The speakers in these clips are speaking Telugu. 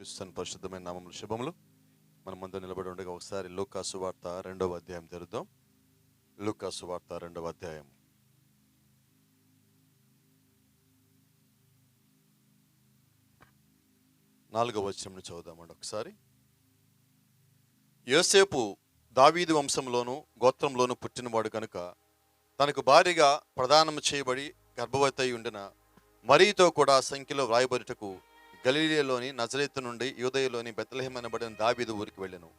యేసుక్రీస్తు పరిశుద్ధమైన నామములు శుభములు. మన ముందు నిలబడి ఉండగా ఒకసారి లూకా సువార్త 2వ అధ్యాయం తెరుద్దాం. లూకా సువార్త 2వ అధ్యాయం 4వ వచనం చదువుదామండి ఒకసారి. యోసేపు దావీదు వంశంలోను గోత్రంలోను పుట్టినవాడు కనుక తనకు భారీగా ప్రదానం చేయబడి గర్భవతి అయి ఉండిన మరియతో కూడా సంఖ్యలో వ్రాయబడుటకు గలిలయలోని నజరేతు నుండి యూదయలోని బెత్లెహేము అనబడిన దావీదు ఊరికి వెళ్ళెను.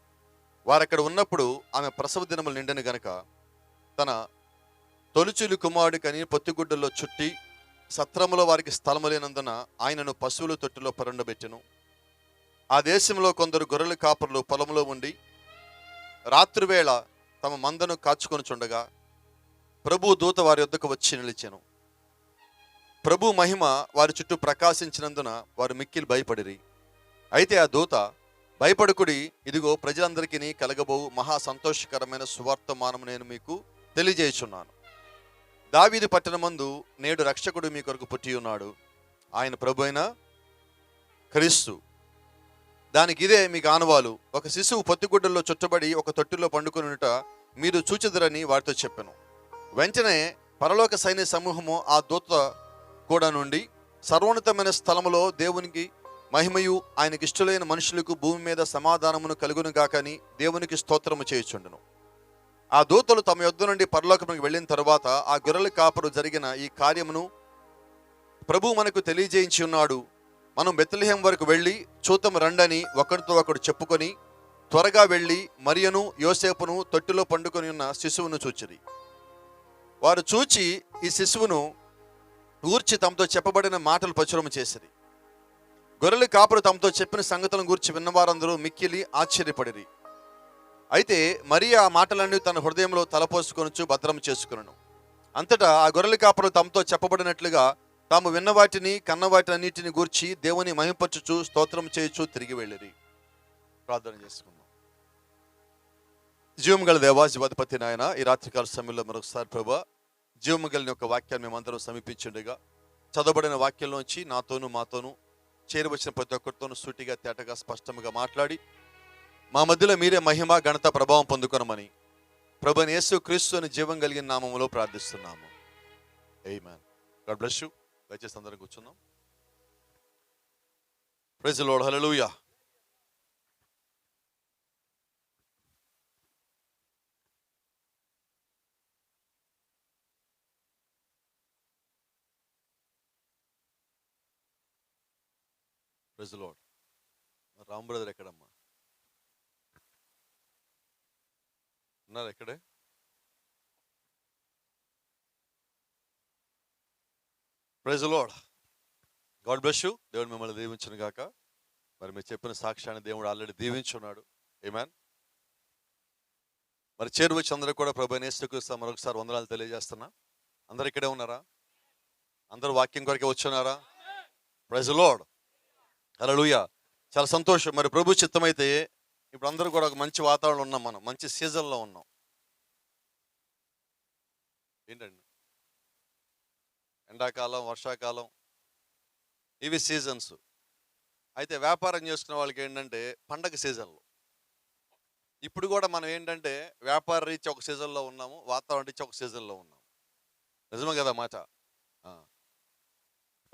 వారక్కడ ఉన్నప్పుడు ఆమె ప్రసవ దినములు నిండెను గనక తన తొలిచూలి కుమారుడికని పొత్తిగుడ్డల్లో చుట్టి సత్రములో వారికి స్థలము లేనందున ఆయనను పశువుల తొట్టిలో పరుండబెట్టెను. ఆ దేశంలో కొందరు గొర్రెల కాపరులు పొలంలో ఉండి రాత్రివేళ తమ మందను కాచుకొనుచుండగా ప్రభు దూత వారి యొద్దకు వచ్చి నిలిచెను. ప్రభు మహిమ వారి చుట్టూ ప్రకాశించినందున వారు మిక్కిలి భయపడిరి. అయితే ఆ దూత, భయపడుకుడి, ఇదిగో ప్రజలందరికీ కలగబోవు మహా సంతోషకరమైన సువార్తమానము నేను మీకు తెలియజేయుచున్నాను. దావీదు పట్టణమందు నేడు రక్షకుడు మీ కొరకు పుట్టి ఉన్నాడు, ఆయన ప్రభు అయిన క్రీస్తు. దానికి ఇదే మీకు ఆనవాలు. ఒక శిశువు పొత్తిగుడ్డల్లో చుట్టబడి ఒక తొట్టిలో పండుకొనుట మీరు చూచెదరని వారితో చెప్పెను. వెంటనే పరలోక సైన్య సమూహము ఆ దూత కూడా నుండి సర్వోన్నతమైన స్థలములో దేవునికి మహిమయు ఆయనకి ఇష్టలైన మనుషులకు భూమి మీద సమాధానమును కలుగును గాకని దేవునికి స్తోత్రము చేయుచుండును. ఆ దూతలు తమ యొద్ద నుండి పరలోకమునికి వెళ్ళిన తరువాత ఆ గొర్రెల కాపరు జరిగిన ఈ కార్యమును ప్రభు మనకు తెలియజేయించి ఉన్నాడు. మనం బెత్లెహేము వరకు వెళ్ళి చూతము రండని ఒకరితో ఒకడు చెప్పుకొని త్వరగా వెళ్ళి మరియను యోసేపును తొట్టిలో పండుకొని ఉన్న శిశువును చూచిరి. వారు చూచి ఈ శిశువును గూర్చి తమతో చెప్పబడిన మాటలు ప్రచురము చేసిరి. గొర్రెల కాపురు తమతో చెప్పిన సంగతులను గూర్చి విన్నవారందరూ మిక్కిలి ఆశ్చర్యపడిరి. అయితే మరియ ఆ మాటలన్నీ తన హృదయంలో తలపోసుకొనుచు భద్రం చేసుకునను. అంతటా ఆ గొర్రెల కాపురు తమతో చెప్పబడినట్లుగా తాము విన్న వాటిని కన్న వాటినన్నిటిని గూర్చి దేవుని మహింపరచుచు స్తోత్రం చేయుచు తిరిగి వెళ్ళిరి. ప్రార్థన చేసుకుందాం. జీవము గల దేవా, జీవాధిపతి నాయన, ఈ రాత్రికాల సమయంలో మరొకసారి ప్రభా జీవము కలిగిన యొక్క వాక్యాన్ని మేమందరం సమీపించుండగా చదవబడిన వాక్యంలోంచి నాతోనూ మాతోనూ చేరువచ్చిన ప్రతి ఒక్కరితోనూ సూటిగా తేటగా స్పష్టంగా మాట్లాడి మా మధ్యలో మీరే మహిమ ఘనత ప్రభావం పొందుకొనమని ప్రభువైన యేసు క్రీస్తు అని జీవం కలిగిన నామములో ప్రార్థిస్తున్నాము. ఆమేన్. God bless you. దయచేసి అందరం కూర్చున్నాం. Praise the Lord. Hallelujah. Praise the Lord. Ram brother ఎక్కడమ్మా ఉన్నారు? ఎక్కడే? Praise the Lord. God bless you. దేవుడు మిమ్మల్ని దీవించును గాక. మరి మీరు చెప్పిన సాక్ష్యాన్ని దేవుడు ఆల్రెడీ దీవించున్నాడు. ఆమేన్. మరి చేరువచ్చి అందరూ కూడా ప్రభువైన యేసుక్రీస్తు మరొకసారి వందనాలు తెలియజేస్తున్నా. అందరు ఇక్కడే ఉన్నారా? అందరూ వాక్యం కొరకే వచ్చున్నారా? Praise the Lord. హల్లెలూయా. చాలా సంతోషం. మరి ప్రభు చిత్తమైతే ఇప్పుడు అందరూ కూడా ఒక మంచి వాతావరణంలో ఉన్నాం, మనం మంచి సీజన్లో ఉన్నాం. ఏంటండి, ఎండాకాలం, వర్షాకాలం, ఇవి సీజన్స్. అయితే వ్యాపారం చేసుకునే వాళ్ళకి ఏంటంటే పండగ సీజన్లో. ఇప్పుడు కూడా మనం ఏంటంటే వ్యాపార రీత్యా ఒక సీజన్లో ఉన్నాము, వాతావరణ రీత్యా ఒక సీజన్లో ఉన్నాము. నిజమే కదా మాట?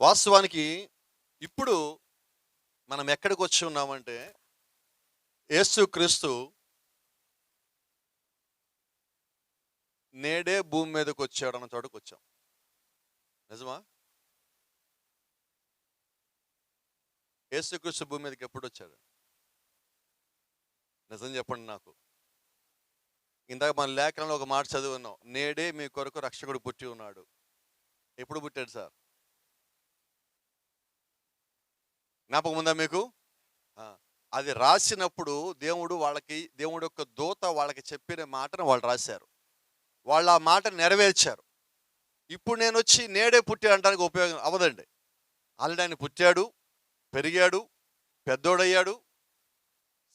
వాస్తవానికి ఇప్పుడు మనం ఎక్కడికి వచ్చి ఉన్నామంటే యేసు క్రీస్తు నేడే భూమి మీదకి వచ్చాడు అన్న చోటుకు వచ్చాం. నిజమా? యేసుక్రీస్తు భూమి మీదకి ఎప్పుడు వచ్చాడు? నిజం చెప్పండి నాకు. ఇందాక మన లేఖనంలో ఒక మాట చదివిన్నాం, నేడే మీ కొరకు రక్షకుడు పుట్టి ఉన్నాడు. ఎప్పుడు పుట్టాడు సార్? జ్ఞాపకం ఉందా మీకు? అది రాసినప్పుడు దేవుడు యొక్క దూత వాళ్ళకి చెప్పిన మాటను వాళ్ళు రాశారు. వాళ్ళు ఆ మాట నెరవేర్చారు. ఇప్పుడు నేను వచ్చి నేడే పుట్టాడు అంటానికి ఉపయోగం అవ్వదండి. ఆల్రెడీ ఆయన పుట్టాడు, పెరిగాడు, పెద్దోడయ్యాడు,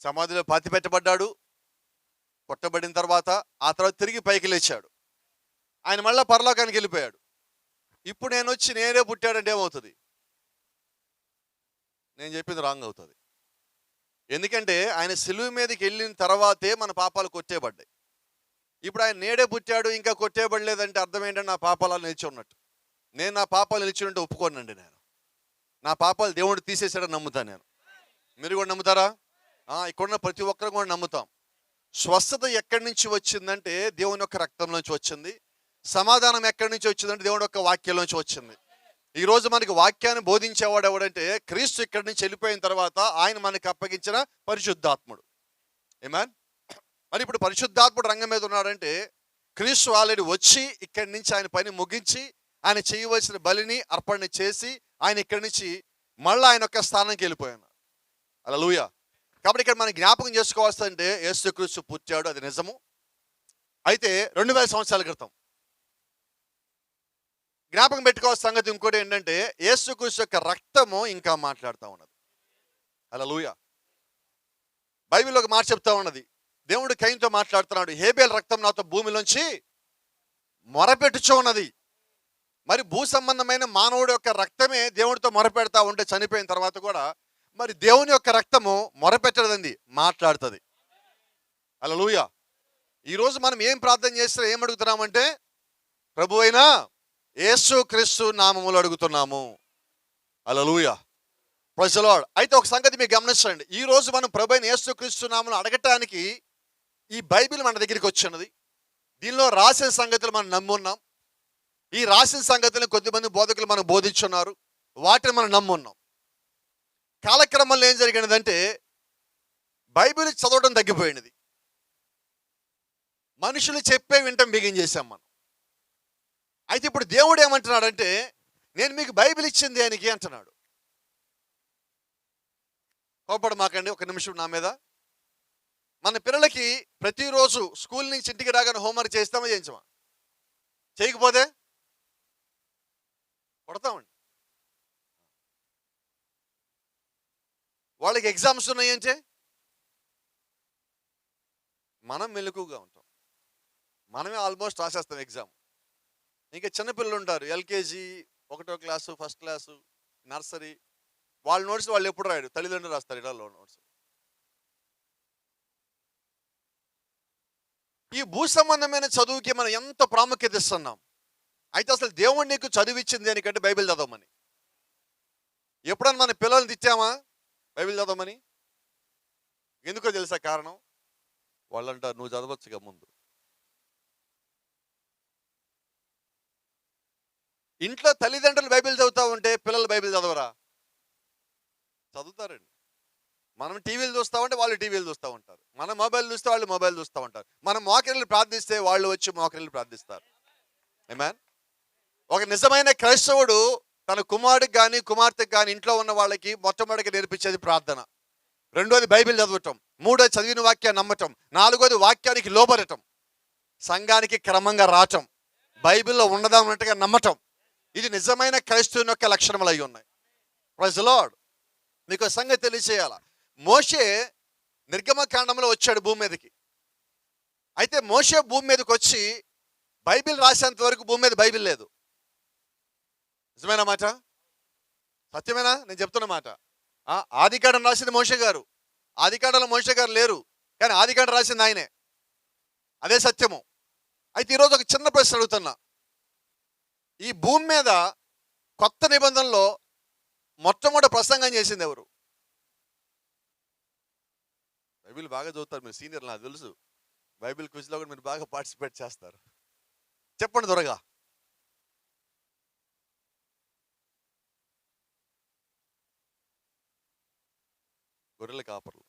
సమాధిలో పాతి పెట్టబడ్డాడు, కొట్టబడిన తర్వాత ఆ తర్వాత తిరిగి పైకి లేచాడు. ఆయన మళ్ళీ పరలోకానికి వెళ్ళిపోయాడు. ఇప్పుడు నేను వచ్చి నేనే పుట్టాడంటే ఏమవుతుంది? నేను చెప్పింది రాంగ్ అవుతుంది. ఎందుకంటే ఆయన సిలువ మీదకి వెళ్ళిన తర్వాతే మన పాపాలు కొట్టేయబడ్డాయి. ఇప్పుడు ఆయన నేడే పుట్టాడు ఇంకా కొట్టేయబడలేదంటే అర్థం ఏంటంటే నా పాపాలు నిలిచి ఉన్నట్టు. నేను నా పాపాలు నిలిచి ఉంటే ఒప్పుకోనండి. నేను నా పాపాలు దేవుడు తీసేసాడని నమ్ముతాను నేను. మీరు కూడా నమ్ముతారా? ఇక్కడున్న ప్రతి ఒక్కరు కూడా నమ్ముతాం. స్వస్థత ఎక్కడి నుంచి వచ్చిందంటే దేవుని యొక్క రక్తం నుంచి వచ్చింది. సమాధానం ఎక్కడి నుంచి వచ్చిందంటే దేవుని యొక్క వాక్యం నుంచి వచ్చింది. ఈరోజు మనకి వాక్యాన్ని బోధించేవాడు ఎవడంటే క్రీస్తు ఇక్కడి నుంచి వెళ్ళిపోయిన తర్వాత ఆయన మనకి అప్పగించిన పరిశుద్ధాత్ముడు. ఆమేన్. మరి ఇప్పుడు పరిశుద్ధాత్ముడు రంగం మీద ఉన్నాడంటే క్రీస్తు ఆల్రెడీ వచ్చి ఇక్కడి నుంచి ఆయన పని ముగించి ఆయన చేయవలసిన బలిని అర్పణ చేసి ఆయన ఇక్కడి నుంచి మళ్ళీ ఆయన యొక్క స్థానానికి వెళ్ళిపోయాను. హల్లెలూయా. కాబట్టి ఇక్కడ మనం జ్ఞాపకం చేసుకోవాల్సిందంటే యేసుక్రీస్తు పుట్టాడు, అది నిజము. అయితే 2000 సంవత్సరాల క్రితం జ్ఞాపకం పెట్టుకోవాల్సిన సంగతి ఇంకోటి ఏంటంటే యేసుక్రీస్తు యొక్క రక్తము ఇంకా మాట్లాడుతూ ఉన్నది. హల్లెలూయా. బైబిల్లో ఒక మాట చెప్తా ఉన్నది. దేవుడు కయీనుతో మాట్లాడుతున్నాడు. హేబేల్ రక్తం నాతో భూమిలోంచి మొరపెట్టుచో ఉన్నది. మరి భూ సంబంధమైన మానవుడి యొక్క రక్తమే దేవుడితో మొరపెడతా ఉంటే చనిపోయిన తర్వాత కూడా మరి దేవుని యొక్క రక్తము మొరపెట్టదండి, మాట్లాడుతుంది. హల్లెలూయా. ఈరోజు మనం ఏం ప్రార్థన చేస్తే ఏం అడుగుతున్నామంటే ప్రభువైనా యేసుక్రీస్తు నామములో అడుగుతున్నాము. హల్లెలూయా. Praise the Lord. అయితే ఒక సంగతి మీరు గమనించండి. ఈ రోజు మనం ప్రభువైన యేసుక్రీస్తు నామములో అడగటానికి ఈ బైబిల్ మన దగ్గరికి వచ్చినది. దీనిలో రాసిన సంగతులు మనం నమ్మున్నాం. ఈ రాసిన సంగతులను కొద్దిమంది బోధకులు మనం బోధించున్నారు, వాటిని మనం నమ్మున్నాం. కాలక్రమంలో ఏం జరిగినదంటే బైబిల్ చదవడం తగ్గిపోయినది. మనుషులు చెప్పే వింటం బిగించేసాం మనం. అయితే ఇప్పుడు దేవుడు ఏమంటున్నాడంటే నేను మీకు బైబిల్ ఇచ్చింది దేనికి అంటున్నాడు. కోపడ మాకండి ఒక నిమిషం నా మీద. మన పిల్లలకి ప్రతిరోజు స్కూల్ నుంచి ఇంటికి రాగానే హోంవర్క్ చేస్తామా చేయించమా? చేయకపోతే కొడతామండి. వాళ్ళకి ఎగ్జామ్స్ ఉన్నాయంటే మనం మెలకుగా ఉంటాం. మనమే ఆల్మోస్ట్ రాసేస్తాం ఎగ్జామ్. ఇంకా చిన్నపిల్లలు ఉంటారు, ఎల్కేజీ, 1వ క్లాసు, ఫస్ట్ క్లాసు, నర్సరీ. వాళ్ళ నోట్స్ వాళ్ళు ఎప్పుడు రాయడు, తల్లిదండ్రులు రాస్తారు ఇళ్ళలో నోట్స్. ఈ భూ సంబంధమైన చదువుకి మనం ఎంత ప్రాముఖ్యత ఇస్తున్నాం. అయితే అసలు దేవుడు నీకు చదివిచ్చింది దేనికంటే బైబిల్ చదవమని. ఎప్పుడన్నా మన పిల్లల్ని తిట్టామా బైబిల్ చదవమని? ఎందుకో తెలుసా కారణం? వాళ్ళంటారు నువ్వు చదవచ్చుగా ముందు. ఇంట్లో తల్లిదండ్రులు బైబిల్ చదువుతా ఉంటే పిల్లలు బైబిల్ చదవరా? చదువుతారండి. మనం టీవీలు చూస్తామంటే వాళ్ళు టీవీలు చూస్తూ ఉంటారు. మనం మొబైల్ చూస్తే వాళ్ళు మొబైల్ చూస్తూ ఉంటారు. మనం మోకరిల్లు ప్రార్థిస్తే వాళ్ళు వచ్చి మోకరిల్లు ప్రార్థిస్తారు. ఆమేన్. ఒక నిజమైన క్రైస్తవుడు తన కుమారుడికి కానీ కుమార్తెకి కానీ ఇంట్లో ఉన్న వాళ్ళకి మొట్టమొదటిగా నేర్పించేది ప్రార్థన. రెండోది బైబిల్ చదవటం. మూడోది చదివిన వాక్యాన్ని నమ్మటం. నాలుగోది వాక్యానికి లోబడటం. సంఘానికి క్రమంగా రావటం. బైబిల్లో ఉన్నదా ఉన్నట్టుగా నమ్మటం. ఇది నిజమైన క్రైస్తవుని యొక్క లక్షణములు అయి ఉన్నాయి. Praise the Lord. మీకు సంగతి తెలియచేయాల. మోషే నిర్గమకాండంలో వచ్చాడు భూమి మీదకి. అయితే మోషే భూమి మీదకి వచ్చి బైబిల్ రాసేంత వరకు భూమి మీద బైబిల్ లేదు. నిజమేనా మాట? సత్యమేనా నేను చెప్తున్న మాట? ఆదికాండం రాసింది మోషే గారు. ఆదికాండంలో మోషే గారు లేరు, కానీ ఆదికాండం రాసింది ఆయనే. అదే సత్యము. అయితే ఈరోజు ఒక చిన్న ప్రశ్న అడుగుతున్నా. ఈ భూమి మీద కొత్త నిబంధనలో మొట్టమొదటి ప్రసంగం చేసింది ఎవరు? బైబిల్ బాగా చదువుతారు మీరు, సీనియర్ నాకు తెలుసు. బైబిల్ క్విజ్లో కూడా మీరు బాగా పార్టిసిపేట్ చేస్తారు. చెప్పండి త్వరగా. గొర్రెల కాపర్లు.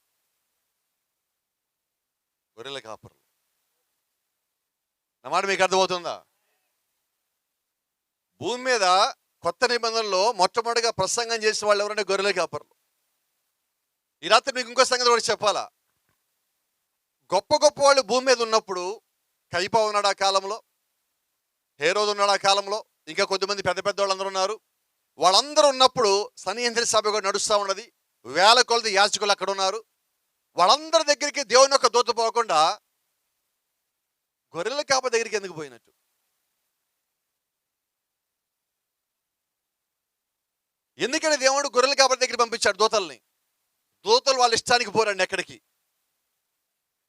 గొర్రెల కాపర్లు. నా మాట మీకు అర్థమవుతుందా? భూమి మీద కొత్త నిబంధనలో మొట్టమొదటిగా ప్రసంగం చేసిన వాళ్ళు ఎవరంటే గొర్రెల కాపర్లు. ఈ రాత్రి మీకు ఇంకో సంగతి కూడా చెప్పాలా. గొప్ప గొప్ప వాళ్ళు భూమి మీద ఉన్నప్పుడు కైపా ఉన్నాడు ఆ కాలంలో, హేరోదు ఉన్నాడు ఆ కాలంలో, ఇంకా కొద్దిమంది పెద్ద పెద్ద వాళ్ళందరూ ఉన్నారు. వాళ్ళందరూ ఉన్నప్పుడు సన్నిహిత సభ కూడా నడుస్తూ ఉన్నది. వేల కొలది యాజకులు అక్కడ ఉన్నారు. వాళ్ళందరి దగ్గరికి దేవుని యొక్క దూత పోకుండా గొర్రెల కాప దగ్గరికి ఎందుకు పోయినట్టు? ఎందుకని దేవుడు గొర్రెల కాపరి దగ్గర పంపించాడు దూతల్ని? దూతలు వాళ్ళ ఇష్టానికి పోరండి ఎక్కడికి.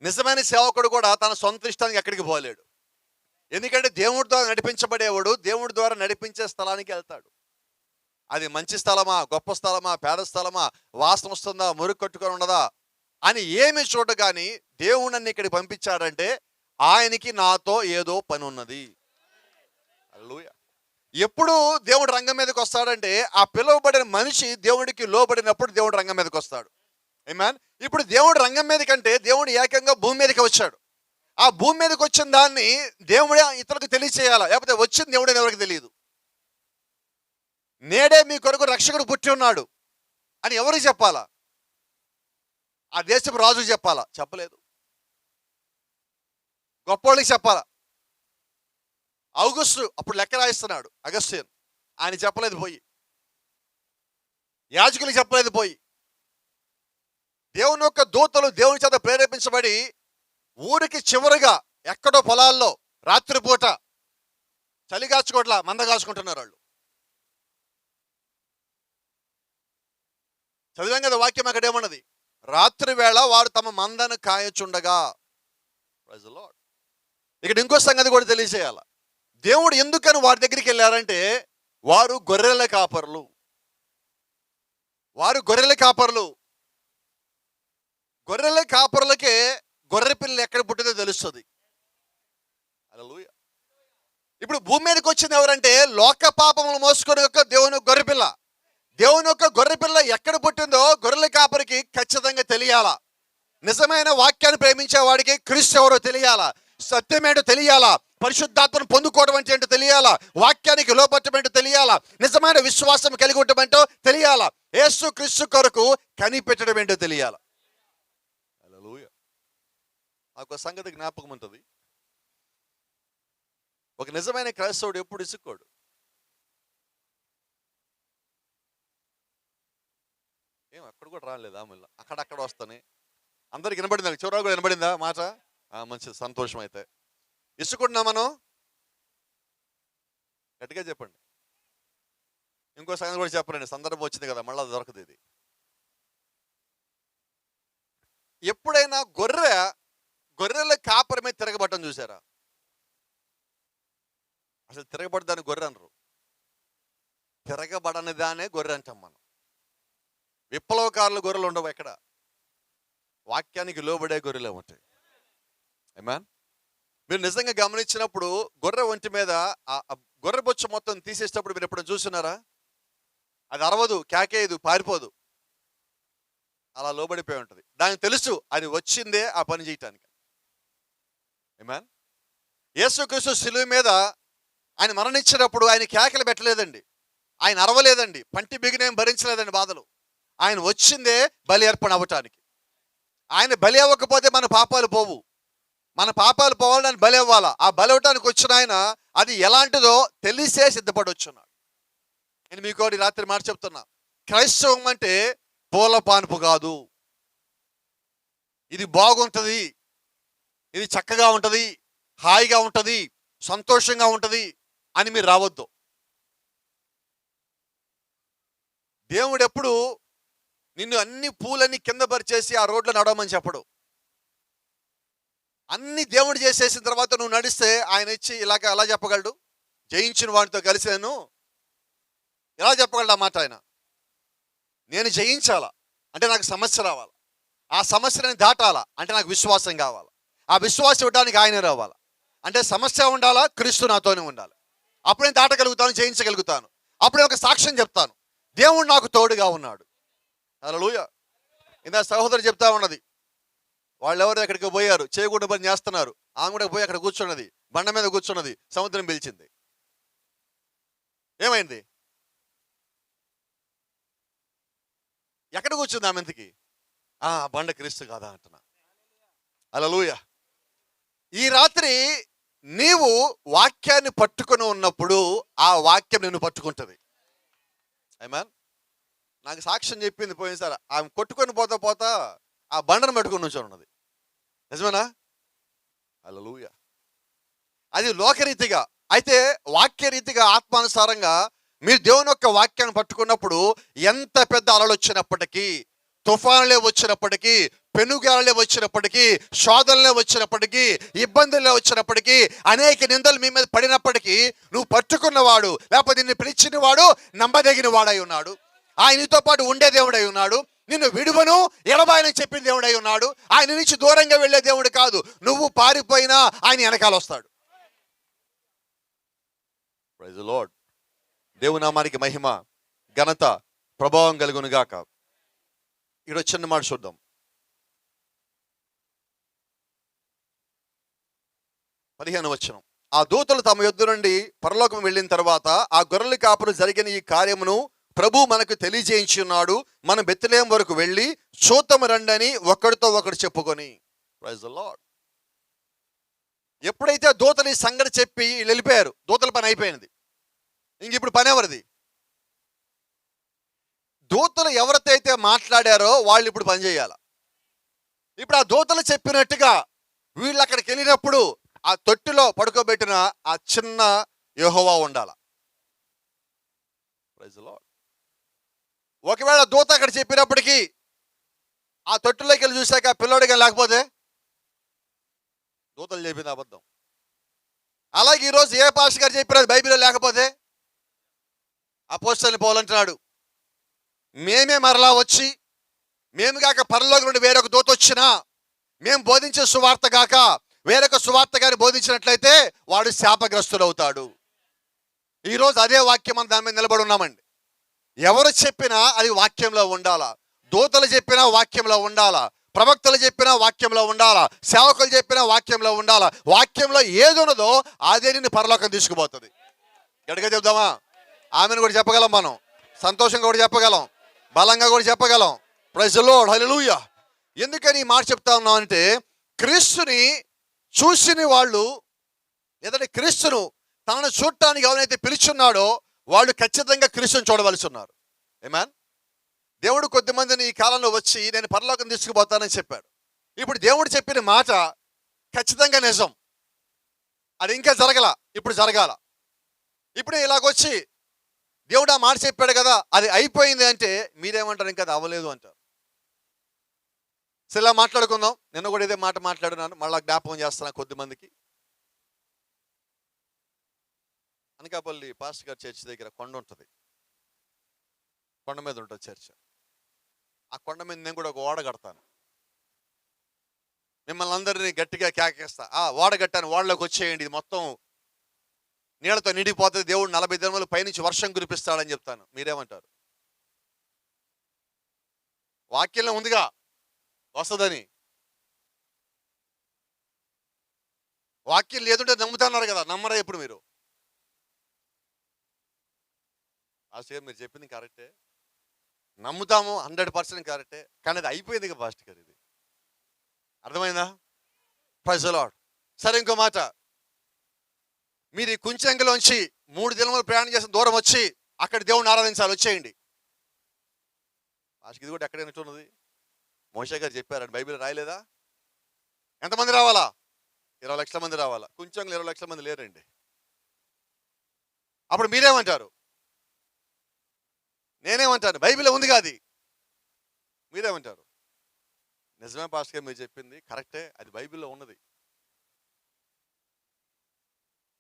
నిజమైన సేవకుడు కూడా తన సొంత ఇష్టానికి ఎక్కడికి పోలేడు. ఎందుకంటే దేవుడి ద్వారా నడిపించబడేవాడు దేవుడి ద్వారా నడిపించే స్థలానికి వెళ్తాడు. అది మంచి స్థలమా, గొప్ప స్థలమా, పేద స్థలమా, వాసన వస్తుందా, మురుగు కట్టుకొని ఉండదా అని ఏమి చూడగాని దేవుడు నన్ను ఇక్కడికి పంపించాడంటే ఆయనకి నాతో ఏదో పని ఉన్నది. హల్లెలూయా. ఎప్పుడు దేవుడు రంగం మీదకి వస్తాడంటే ఆ పిలువబడిన మనిషి దేవుడికి లోబడినప్పుడు దేవుడు రంగం మీదకి వస్తాడు. ఆమేన్. ఇప్పుడు దేవుడు రంగం మీద కంటే దేవుడు ఏకంగా భూమి మీదకి వచ్చాడు. ఆ భూమి మీదకి వచ్చిన దాన్ని దేవుడే ఇతరులకు తెలియచేయాలా, లేకపోతే వచ్చిన దేవుడే ఎవరికి తెలియదు. నేడే మీ కొరకు రక్షకుడు పుట్టి ఉన్నాడు అని ఎవరికి చెప్పాలా? ఆ దేశపు రాజుకు చెప్పాలా? చెప్పలేదు. గొప్పోళ్ళకి చెప్పాలా? ఔగుస్తు అప్పుడు లెక్క రాయిస్తున్నాడు, అగస్టియన్, ఆయన చెప్పలేదు పోయి. యాజకులకు చెప్పలేదు పోయి. దేవుని యొక్క దూతలు దేవుని చేత ప్రేరేపించబడి ఊరికి చివరిగా ఎక్కడో పొలాల్లో రాత్రిపూట చలిగాచుకోట్ల మందగాచుకుంటున్నారు వాళ్ళు. చదివాం కదా వాక్యం. అక్కడ ఏమన్నది? రాత్రి వేళ వారు తమ మందను కాయచుండగా. Praise the Lord. ఇక్కడ ఇంకో సంగతి కూడా తెలియజేయాల. దేవుడు ఎందుకని వారి దగ్గరికి వెళ్ళారంటే వారు గొర్రెల కాపరులు. వారు గొర్రెల కాపరులు. గొర్రెల కాపరులకే గొర్రె పిల్ల ఎక్కడ పుట్టిందో తెలుస్తుంది. హల్లెలూయా. ఇప్పుడు భూమి మీదకి వచ్చింది ఎవరంటే లోక పాపములు మోసుకొని యొక్క దేవుని గొర్రెపిల్ల. దేవుని యొక్క గొర్రెపిల్ల ఎక్కడ పుట్టిందో గొర్రెల కాపరికి ఖచ్చితంగా తెలియాలా. నిజమైన వాక్యాన్ని ప్రేమించే వాడికి క్రీస్తు ఎవరో తెలియాలా, సత్యమేంటో తెలియాలా, పరిశుద్ధాత్మను పొందుకోవడం అంటే ఏంటో తెలియాలా, వాక్యానికి లోపట్టం ఏంటో తెలియాలా, నిజమైన విశ్వాసం కలిగి ఉండటం ఏంటో తెలియాలా, యేసు క్రీస్తు కొరకు కనిపెట్టడం ఏంటో తెలియాలా. హల్లెలూయా. నాకు సంగతి జ్ఞాపకం ఉంటుంది. ఒక నిజమైన క్రైస్తవుడు ఎప్పుడు ఇసుక్కోడు. ఏం అక్కడ కూడా రాలేదా? మళ్ళీ అక్కడక్కడ వస్తానే అందరికి వినబడిందా? చివరాలు కూడా వినబడిందా మాట? మంచిది, సంతోషం. అయితే ఇసుకుంటున్నా మనం? గట్టిగా చెప్పండి. ఇంకో సంగతి కూడా చెప్పండి, సందర్భం వచ్చింది కదా, మళ్ళీ దొరకదు ఇది. ఎప్పుడైనా గొర్రెల కాపరి మీద తిరగబట్టం చూసారా? అసలు తిరగబడ్డాన్ని గొర్రె అనరు, తిరగబడని దానే గొర్రె అంటాం మనం. విప్లవకారుల గొర్రెలు ఉండవు ఎక్కడ, వాక్యానికి లోబడే గొర్రెలే ఉంటాయి. ఆమేన్. మీరు నిజంగా గమనించినప్పుడు గొర్రె ఒంటి మీద గొర్రె బొచ్చు మొత్తం తీసేసేటప్పుడు మీరు ఎప్పుడు చూస్తున్నారా? అది అరవదు, కేకేయదు, పారిపోదు, అలా లోబడిపోయి ఉంటుంది. దానికి తెలుసు అది వచ్చిందే ఆ పని చేయటానికి. ఆమేన్. యేసుక్రీస్తు శిలువ మీద ఆయన మరణించినప్పుడు ఆయన కేకలు పెట్టలేదండి, ఆయన అరవలేదండి, పంటి బిగినేం భరించలేదండి బాధలు. ఆయన వచ్చిందే బలి అర్పణ అవ్వటానికి. ఆయన బలి అవ్వకపోతే మన పాపాలు పోవు. మన పాపాలు పోవాలని బలి అవ్వాలా. ఆ బలి అవ్వటానికి వచ్చిన ఆయన అది ఎలాంటిదో తెలిసే సిద్ధపడి వచ్చున్నాడు. నేను మీకు రాత్రి మాట చెప్తున్నా, క్రైస్తవం అంటే పూల పానుపు కాదు. ఇది బాగుంటుంది, ఇది చక్కగా ఉంటుంది, హాయిగా ఉంటుంది, సంతోషంగా ఉంటుంది అని మీరు రావద్దు. దేవుడు ఎప్పుడు నిన్ను అన్ని పూలన్నీ కింద పరిచేసి ఆ రోడ్లో నడవమని చెప్పడు. అన్ని దేవుడు చేసేసిన తర్వాత నువ్వు నడిస్తే ఆయన ఇచ్చి ఇలాగ ఎలా చెప్పగలడు? జయించిన వాడితో కలిసి నేను ఎలా చెప్పగలడు ఆ మాట? ఆయన నేను జయించాలా అంటే నాకు సమస్య రావాలా, ఆ సమస్యని దాటాలా అంటే నాకు విశ్వాసం కావాలా, ఆ విశ్వాసం ఇవ్వడానికి ఆయన రావాలా. అంటే సమస్య ఉండాలా, క్రీస్తు నాతోనే ఉండాలి. అప్పుడు నేను దాటగలుగుతాను, జయించగలుగుతాను. అప్పుడు నేను ఒక సాక్ష్యం చెప్తాను, దేవుడు నాకు తోడుగా ఉన్నాడు. హల్లెలూయా. ఇందా సహోదరు చెప్తా ఉన్నది, వాళ్ళు ఎవరు ఎక్కడికి పోయారు, చేయకుండా పని చేస్తున్నారు. ఆమె కూడా పోయి అక్కడ కూర్చున్నది, బండ మీద కూర్చున్నది, సముద్రం పిలిచింది. ఏమైంది? ఎక్కడ కూర్చుంది ఆమె? ఎందుకు బండ క్రీస్తు కాదా అంటున్నా. హల్లెలూయా. ఈ రాత్రి నీవు వాక్యాన్ని పట్టుకొని ఉన్నప్పుడు ఆ వాక్యం నిన్ను పట్టుకుంటుంది. ఆమేన్. నాకు సాక్ష్యం చెప్పింది పోయినసారి, ఆమె కొట్టుకొని పోతా ఆ బండను పట్టుకొని నుంచొని ఉన్నది. నిజమేనా? హల్లెలూయా. అది లోకరీతిగా. అయితే వాక్యరీతిగా ఆత్మానుసారంగా మీరు దేవుని యొక్క వాక్యాన్ని పట్టుకున్నప్పుడు ఎంత పెద్ద అలలు వచ్చినప్పటికీ, తుఫానులే వచ్చినప్పటికీ, పెనుగాలే వచ్చినప్పటికీ, శోధనలే వచ్చినప్పటికీ, ఇబ్బందులే వచ్చినప్పటికీ, అనేక నిందలు మీ మీద పడినప్పటికీ నువ్వు పట్టుకున్నవాడు, లేకపోతే నిన్ను పిలిచిన వాడు నమ్మదగిన వాడై ఉన్నాడు. ఆయనతో పాటు ఉండే దేవుడై ఉన్నాడు. నిన్ను విడువను ఎడబాయని చెప్పిన దేవుడై ఉన్నాడు. ఆయన నుంచి దూరంగా వెళ్ళే దేవుడు కాదు. నువ్వు పారిపోయినా ఆయన వెనకాల వస్తాడు. Praise the Lord. దేవుని నామానికి మహిమ, ఘనత, ప్రభావం కలుగును గాక. ఈరోజు చిన్న మాట చూద్దాం. 15వ వచనం. ఆ దూతలు తమ యొద్ద నుండి పరలోకం వెళ్ళిన తర్వాత ఆ గొర్రెల కాపురు జరిగిన ఈ కార్యమును ప్రభు మనకు తెలియజేయించి ఉన్నాడు. మనం బెత్లెహేము వరకు వెళ్ళి చూద్దాము రండి అని ఒకరితో ఒకరు చెప్పుకొని. Praise the Lord. ఎప్పుడైతే దూతలు ఈ సంగతి చెప్పి వెళ్ళిపోయారు, దూతల పని అయిపోయింది. ఇంక ఇప్పుడు పని ఎవరిది? దూతలు ఎవరితో అయితే మాట్లాడారో వాళ్ళు ఇప్పుడు పని చేయాలి. ఇప్పుడు ఆ దూతలు చెప్పినట్టుగా వీళ్ళు అక్కడికి వెళ్ళినప్పుడు ఆ తొట్టిలో పడుకోబెట్టిన ఆ చిన్న యెహోవా ఉండాల. Praise the Lord. ఒకవేళ దూత అక్కడ చెప్పినప్పటికీ ఆ తొట్టిలోకి వెళ్ళి చూశాక పిల్లోడిగా లేకపోతే దూతలు చెప్పింది అబద్ధం. అలాగే ఈరోజు ఏ పాస్టర్ గారు చెప్పినది బైబిల్లో లేకపోతే అపోస్తలుని పౌలు మేమే మరలా వచ్చి, మేము కాక పరలోకం నుండి వేరొక దూత వచ్చినా, మేము బోధించే సువార్త కాక వేరొక సువార్త గారిని బోధించినట్లయితే వాడు శాపగ్రస్తుడు అవుతాడు. ఈరోజు అదే వాక్యం మనం దాని మీద నిలబడి ఉన్నామండి. ఎవరు చెప్పినా అది వాక్యంలో ఉండాలా. దూతలు చెప్పినా వాక్యంలో ఉండాలా, ప్రవక్తలు చెప్పినా వాక్యంలో ఉండాలా, సేవకులు చెప్పినా వాక్యంలో ఉండాలా. వాక్యంలో ఏది ఉన్నదో అదే నిన్ను పరలోకం తీసుకుపోతుంది. గట్టిగా చెప్దామా? ఆమెను కూడా చెప్పగలం, మనం సంతోషంగా కూడా చెప్పగలం, బలంగా కూడా చెప్పగలం. Praise the Lord. హల్లెలూయా. ఎందుకని ఈ మాట చెప్తా ఉన్నాం అంటే, క్రీస్తుని చూసిన వాళ్ళు, లేదంటే క్రీస్తును తనను చూడటానికి ఎవరైతే పిలుచున్నాడో వాళ్ళు ఖచ్చితంగా క్రీస్తుని చూడవలసి ఉన్నారు. ఆమేన్. దేవుడు కొద్దిమందిని ఈ కాలంలో వచ్చి నేను పరలోకం తీసుకుపోతానని చెప్పాడు. ఇప్పుడు దేవుడు చెప్పిన మాట ఖచ్చితంగా నిజం. అది ఇంకా జరగల, ఇప్పుడు జరగాల. ఇప్పుడు ఇలాగొచ్చి దేవుడు ఆ మాట చెప్పాడు కదా, అది అయిపోయింది అంటే మీరేమంటారు? ఇంకా అది అవ్వలేదు అంటారు. ఇలా మాట్లాడుకుందాం. నిన్న కూడా ఇదే మాట మాట్లాడున్నాను, మళ్ళీ జ్ఞాపకం చేస్తున్నాను కొద్దిమందికి. అనకాపల్లి పాస్టర్ గారి చర్చ్ దగ్గర కొండ ఉంటుంది, కొండ మీద ఉంటుంది చర్చ్. ఆ కొండ మీద నేను కూడా ఒక ఓడ కడతాను. మిమ్మల్ని అందరినీ గట్టిగా కేకేస్తా, ఓడ కట్టాను, ఓడలోకి వచ్చేయండి, ఇది మొత్తం నీళ్ళతో నిండిపోతుంది, దేవుడు 40 దినములు పైనుంచి వర్షం కురిపిస్తాడని చెప్తాను. మీరేమంటారు? వాక్యంలో ఉందిగా వస్తుందని. వాక్యం లేదుంటే నమ్ముతున్నారు కదా, నమ్మరా ఇప్పుడు మీరు? మీరు చెప్పింది కరెక్టే, నమ్ముతాము 100% కరెక్టే, కానీ అది అయిపోయింది కదా పాస్టర్ గారు. ఇది అర్థమైందా? Praise the Lord. సరే, ఇంకో మాట. మీరు ఈ కుంచెంగలోంచి 3 దినములు ప్రయాణం చేసిన దూరం వచ్చి అక్కడ దేవుడిని ఆరాధించాలి, వచ్చేయండి. పాస్టర్ ఇది కూడా ఎక్కడైనా ఉన్నది. మోషే గారు చెప్పారండి, బైబిల్ రాయలేదా? ఎంతమంది రావాలా? 20 లక్షల మంది రావాలా. కొంచెం 20 లక్షల మంది లేరండి. అప్పుడు మీరేమంటారు? నేనేమంటాను? బైబిల్ ఉంది కాదు. మీరేమంటారు? నిజమే పాస్టర్ గారు, మీరు చెప్పింది కరెక్టే, అది బైబిల్లో ఉన్నది,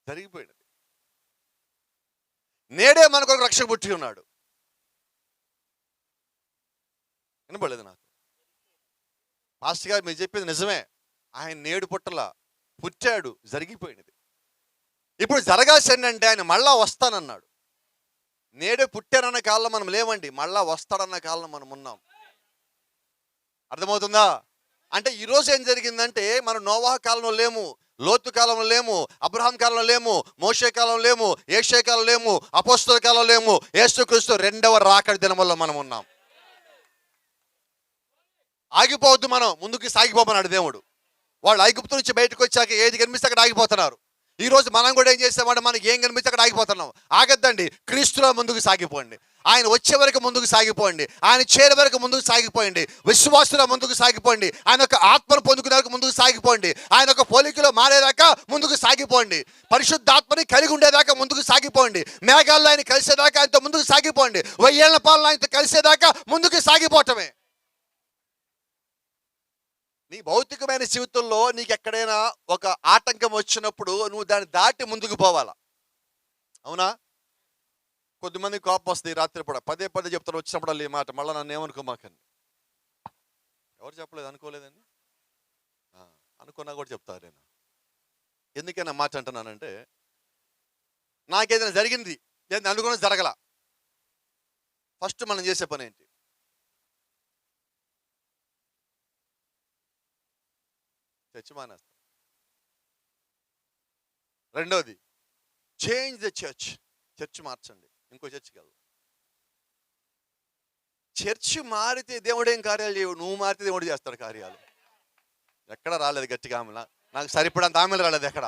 జరిగిపోయినది. నేడే మనకు ఒక రక్షక పుట్టి ఉన్నాడు. వినపడలేదు నాకు. పాస్టర్ గారు మీరు చెప్పింది నిజమే, ఆయన నేడు పుట్టలా, పుట్టాడు, జరిగిపోయినది. ఇప్పుడు జరగాల్సిందంటే ఆయన మళ్ళా వస్తానన్నాడు. నేడే పుట్టారన్న కాలంలో మనం లేవండి, మళ్ళా వస్తాడన్న కాలంలో మనం ఉన్నాం. అర్థమవుతుందా? అంటే ఈరోజు ఏం జరిగిందంటే, మనం నోవాహు కాలంలో లేము, లోతు కాలంలో లేము, అబ్రహాం కాలంలో లేము, మోషే కాలంలో లేము, యేషే కాలంలో లేము, అపోస్తలుల కాలంలో లేము. యేసుక్రీస్తు 2వ రాకడ దినముల్లో మనం ఉన్నాం. ఆగిపోవద్దు, మనం ముందుకు సాగిపోమన్నాడు దేవుడు. వాళ్ళు ఐగుప్తు నుంచి బయటకు వచ్చాక ఏది కనిపిస్తే అక్కడ ఆగిపోతున్నారు. ఈ రోజు మనం కూడా ఏం చేస్తామంటే, మనకి ఏం కనిపిస్తే అక్కడ ఆగిపోతున్నాం. ఆగద్దండి, క్రీస్తులో ముందుకు సాగిపోండి. ఆయన వచ్చే వరకు ముందుకు సాగిపోండి, ఆయన చేరే వరకు ముందుకు సాగిపోండి, విశ్వాసుల ముందుకు సాగిపోండి, ఆయన యొక్క ఆత్మను పొందుకునే వరకు ముందుకు సాగిపోండి, ఆయన యొక్క పోలికలో మారేదాకా ముందుకు సాగిపోండి, పరిశుద్ధాత్మని కలిగి ఉండేదాకా ముందుకు సాగిపోండి, మేఘాల్లో ఆయన కలిసేదాకా ఆయనతో ముందుకు సాగిపోండి, 1000 ఏళ్ల పాలన ఆయనతో కలిసేదాకా ముందుకు సాగిపోవటమే. నీ భౌతికమైన జీవితంలో నీకు ఎక్కడైనా ఒక ఆటంకం వచ్చినప్పుడు నువ్వు దాన్ని దాటి ముందుకు పోవాలా. అవునా? కొద్దిమంది కోపం వస్తుంది రాత్రి పూట, పదే పదే చెప్తారు వచ్చినప్పుడు ఈ మాట, మళ్ళీ నన్ను ఏమనుకోమాకండి. ఎవరు చెప్పలేదు, అనుకోలేదండి. అనుకున్నా కూడా చెప్తారు. నేను ఎందుకైనా మాట అంటున్నానంటే, నాకేదైనా జరిగింది, నేను అనుకున్నది జరగల, ఫస్ట్ మనం చేసే పని ఏంటి? చర్చ్ మానేస్తాం. రెండోది, చేంజ్ ద చర్చ్. చర్చ్ మార్చండి, ఇంకో చర్చ్కి వెళ్దాం. చర్చ్ మారితే దేవుడు ఏం కార్యాలు చేయవు, నువ్వు మారితే దేవుడు చేస్తాడు కార్యాలు. ఎక్కడ రాలేదు గట్టిగా ఆమె, నాకు సరిపడంత ఆమెలు రాలేదు ఎక్కడ.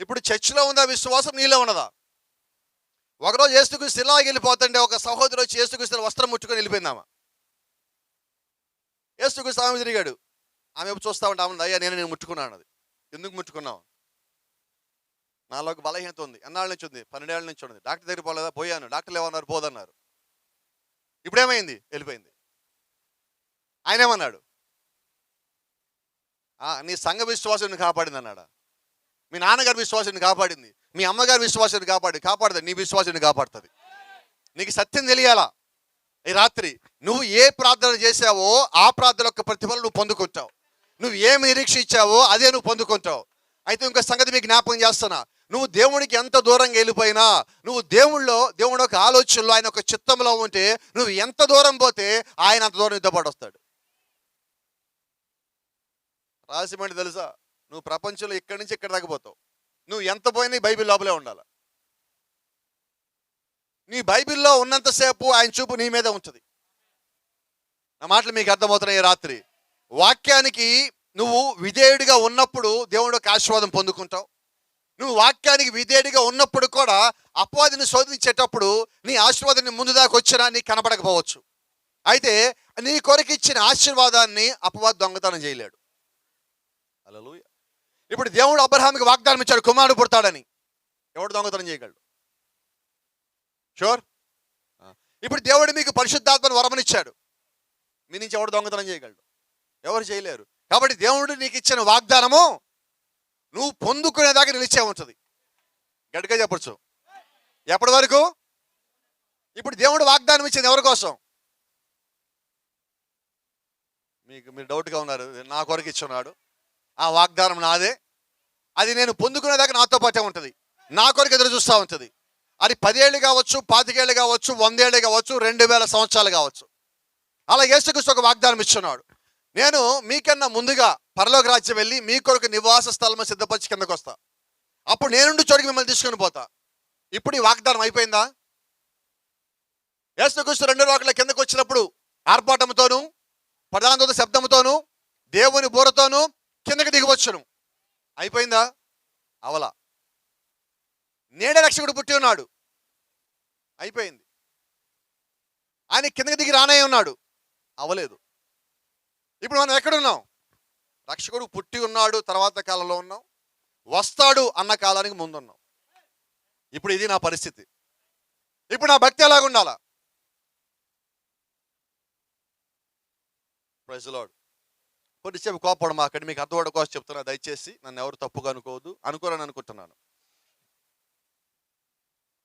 ఇప్పుడు చర్చిలో ఉందా విశ్వాసం, నీలో ఉన్నదా? ఒకరోజు యేసుక్రీస్తు ఇలాగ వెళ్ళిపోతుంటే ఒక సహోదరు వచ్చి యేసుక్రీస్తు వస్త్రం ముట్టుకొని వెళ్ళిపోయిందామా. యేసుక్రీస్తు ఆమె తిరిగాడు, ఆమె చూస్తా ఉంటా, ఆమె అయ్యా నేను ముట్టుకున్నాను. అది ఎందుకు ముట్టుకున్నావు? నాలో ఒక బలహీనత ఉంది, ఎన్నాళ్ళ నుంచి ఉంది, 12 ఏళ్ళ నుంచి ఉంది. డాక్టర్ దగ్గర పోలేదా? పోయాను. డాక్టర్లు ఏమన్నారు? పోదన్నారు. ఇప్పుడేమైంది? వెళ్ళిపోయింది. ఆయన ఏమన్నాడు? నీ సంఘ విశ్వాసాన్ని కాపాడింది అన్నాడా? మీ నాన్నగారి విశ్వాసాన్ని కాపాడింది, మీ అమ్మగారి విశ్వాసాన్ని కాపాడదు, నీ విశ్వాసాన్ని కాపాడుతుంది. నీకు సత్యం తెలియాలా? ఈ రాత్రి నువ్వు ఏ ప్రార్థన చేశావో ఆ ప్రార్థన యొక్క ప్రతిఫలం నువ్వు పొందుకుంటావు. నువ్వు ఏమి నిరీక్షించావో అదే నువ్వు పొందుకుంటావు. అయితే ఇంకో సంగతి మీకు జ్ఞాపకం చేస్తున్నా, నువ్వు దేవుడికి ఎంత దూరంగా వెళ్ళిపోయినా, నువ్వు దేవుడి ఒక ఆలోచనలో, ఆయన ఒక చిత్తంలో ఉంటే, నువ్వు ఎంత దూరం పోతే ఆయన అంత దూరం యుద్ధపడి వస్తాడు. రాసిమండి తెలుసా? నువ్వు ప్రపంచంలో ఇక్కడి నుంచి ఇక్కడ దాకా పోతావు. నువ్వు ఎంత పోయినా నీ బైబిల్ లోపలే ఉండాలి. నీ బైబిల్లో ఉన్నంతసేపు ఆయన చూపు నీ మీదే ఉంటుంది. నా మాటలు మీకు అర్థమవుతున్నాయి. రాత్రి వాక్యానికి నువ్వు విధేయుడిగా ఉన్నప్పుడు దేవుడు ఒక ఆశీర్వాదం పొందుకుంటావు. నువ్వు వాక్యానికి విధేయుడిగా ఉన్నప్పుడు కూడా అపవాదిని శోధించేటప్పుడు నీ ఆశీర్వాదాన్ని ముందు దాకా వచ్చినా నీకు కనపడకపోవచ్చు. అయితే నీ కొరకు ఇచ్చిన ఆశీర్వాదాన్ని అపవాది దొంగతనం చేయలేడు. హల్లెలూయా. ఇప్పుడు దేవుడు అబ్రహాముకి వాగ్దానం ఇచ్చాడు, కుమారుడు పుడతాడని. ఎవడు దొంగతనం చేయగలడు? షూర్. ఇప్పుడు దేవుడు మీకు పరిశుద్ధాత్మను వరమనిచ్చాడు, మీ నుంచి ఎవడు దొంగతనం చేయగలడు? ఎవరు చేయలేరు. కాబట్టి దేవుడు నీకు ఇచ్చిన వాగ్దానము నువ్వు పొందుకునేదాకా నిలిచే ఉంటుంది. గట్టిగా చెప్పచ్చు. ఎప్పటి వరకు? ఇప్పుడు దేవుడు వాగ్దానం ఇచ్చింది ఎవరి కోసం? మీరు డౌట్గా ఉన్నారు. నా కొరకు ఇచ్చున్నాడు, ఆ వాగ్దానం నాదే, అది నేను పొందుకునేదాకా నాతో పాటే ఉంటుంది, నా కొరకు ఎదురు చూస్తూ ఉంటుంది. అది 10 ఏళ్ళు కావచ్చు, 25 ఏళ్ళు కావచ్చు, 100 ఏళ్ళు కావచ్చు, 2000 సంవత్సరాలు కావచ్చు. అలా యేసుక్రీస్తు ఒక వాగ్దానం ఇచ్చున్నాడు, నేను మీకన్నా ముందుగా పరలోక రాజ్యం వెళ్ళి మీ కొరకు నివాస స్థలము సిద్ధపరిచి కిందకు వస్తా, అప్పుడు నేనుండి చోటికి మిమ్మల్ని తీసుకొని పోతా. ఇప్పుడు ఈ వాగ్దానం అయిపోయిందా? యేసుక్రీస్తు 2 రోజుల కిందకు వచ్చినప్పుడు ఆర్భాటంతోనూ ప్రధాన దూత శబ్దంతోనూ దేవుని బూరతోనూ కిందకి దిగివచ్చును. అయిపోయిందా? అవలా. నేడే రక్షకుడు పుట్టి ఉన్నాడు, అయిపోయింది. ఆయన కిందకి దిగి రానే ఉన్నాడు, అవలేదు. ఇప్పుడు మనం ఎక్కడున్నాం? రక్షకుడు పుట్టి ఉన్నాడు తర్వాత కాలంలో ఉన్నాం, వస్తాడు అన్న కాలానికి ముందున్నాం. ఇప్పుడు ఇది నా పరిస్థితి. ఇప్పుడు నా భక్తి ఎలాగుండాలా? Praise the lord. కొద్దిసేపు కోపడమా, అక్కడ మీకు అర్థం కోసం చెప్తున్నా, దయచేసి నన్ను ఎవరు తప్పుగా అనుకోవద్దు, అనుకోరని అనుకుంటున్నాను.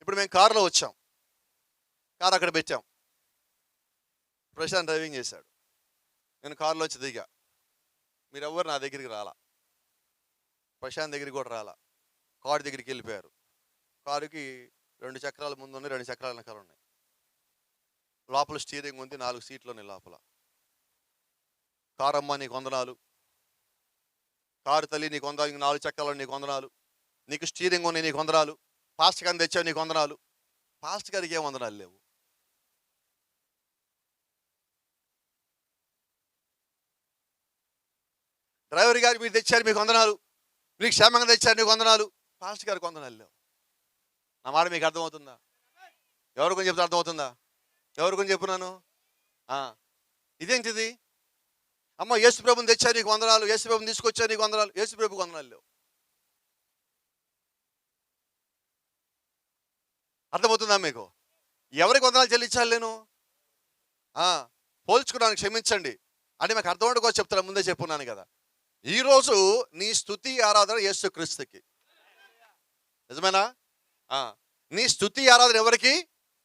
ఇప్పుడు మేము కారులో వచ్చాం, కారు అక్కడ పెట్టాం, ప్రశాంత్ డ్రైవింగ్ చేశాడు, నేను కారులోంచి దిగా. మీరెవ్వరు నా దగ్గరికి రాలా, ప్రశాంత్ దగ్గరికి కూడా రాలా, కారు దగ్గరికి వెళ్ళిపోయారు. కారుకి 2 చక్రాలు ముందు ఉన్నాయి, 2 చక్రాల వెనకాల ఉన్నాయి. లోపల స్టీరింగ్ ఉంది, 4 సీట్లు ఉన్నాయి లోపల. కారు అమ్మ నీకు వందనాలు, కారు తల్లి నీకు వందనాలు, 4 చక్రాలు నీకు వందనాలు, నీకు స్టీరింగ్ ఉన్నాయి నీకు వందనాలు, పాస్టర్ గారిని తెచ్చావు నీకు వందనాలు. పాస్టర్ గారికి ఏం వందనాలు లేవు. డ్రైవర్ గారికి మీరు తెచ్చారు మీకు వందనాలు, మీకు క్షేమంగా తెచ్చారు నీకు వందనాలు. పాస్టర్ గారికి వందనాలు లేవు. నా మాట మీకు అర్థమవుతుందా? ఎవరి గురించి చెప్తే అర్థమవుతుందా? ఎవరి గురించి చెప్పున్నాను? ఇదేంటిది? అమ్మ యేసు ప్రభుని తెచ్చారు నీకు వందనాలు, యేసు ప్రభుని తీసుకొచ్చారు నీకు వందనాలు. యేసు ప్రభుకి వందనాలు లేవు. అర్థమవుతుందా మీకు? ఎవరికి వందనాలు చెల్లించాలి నేను? పోల్చుకున్నాను, క్షమించండి. అంటే మాకు అర్థం కోసం చెప్తాను, ముందే చెప్పున్నాను కదా. ఈరోజు నీ స్తుతి ఆరాధన యేసుక్రీస్తుకి. నిజమేనా? నీ స్తుతి ఆరాధన ఎవరికి?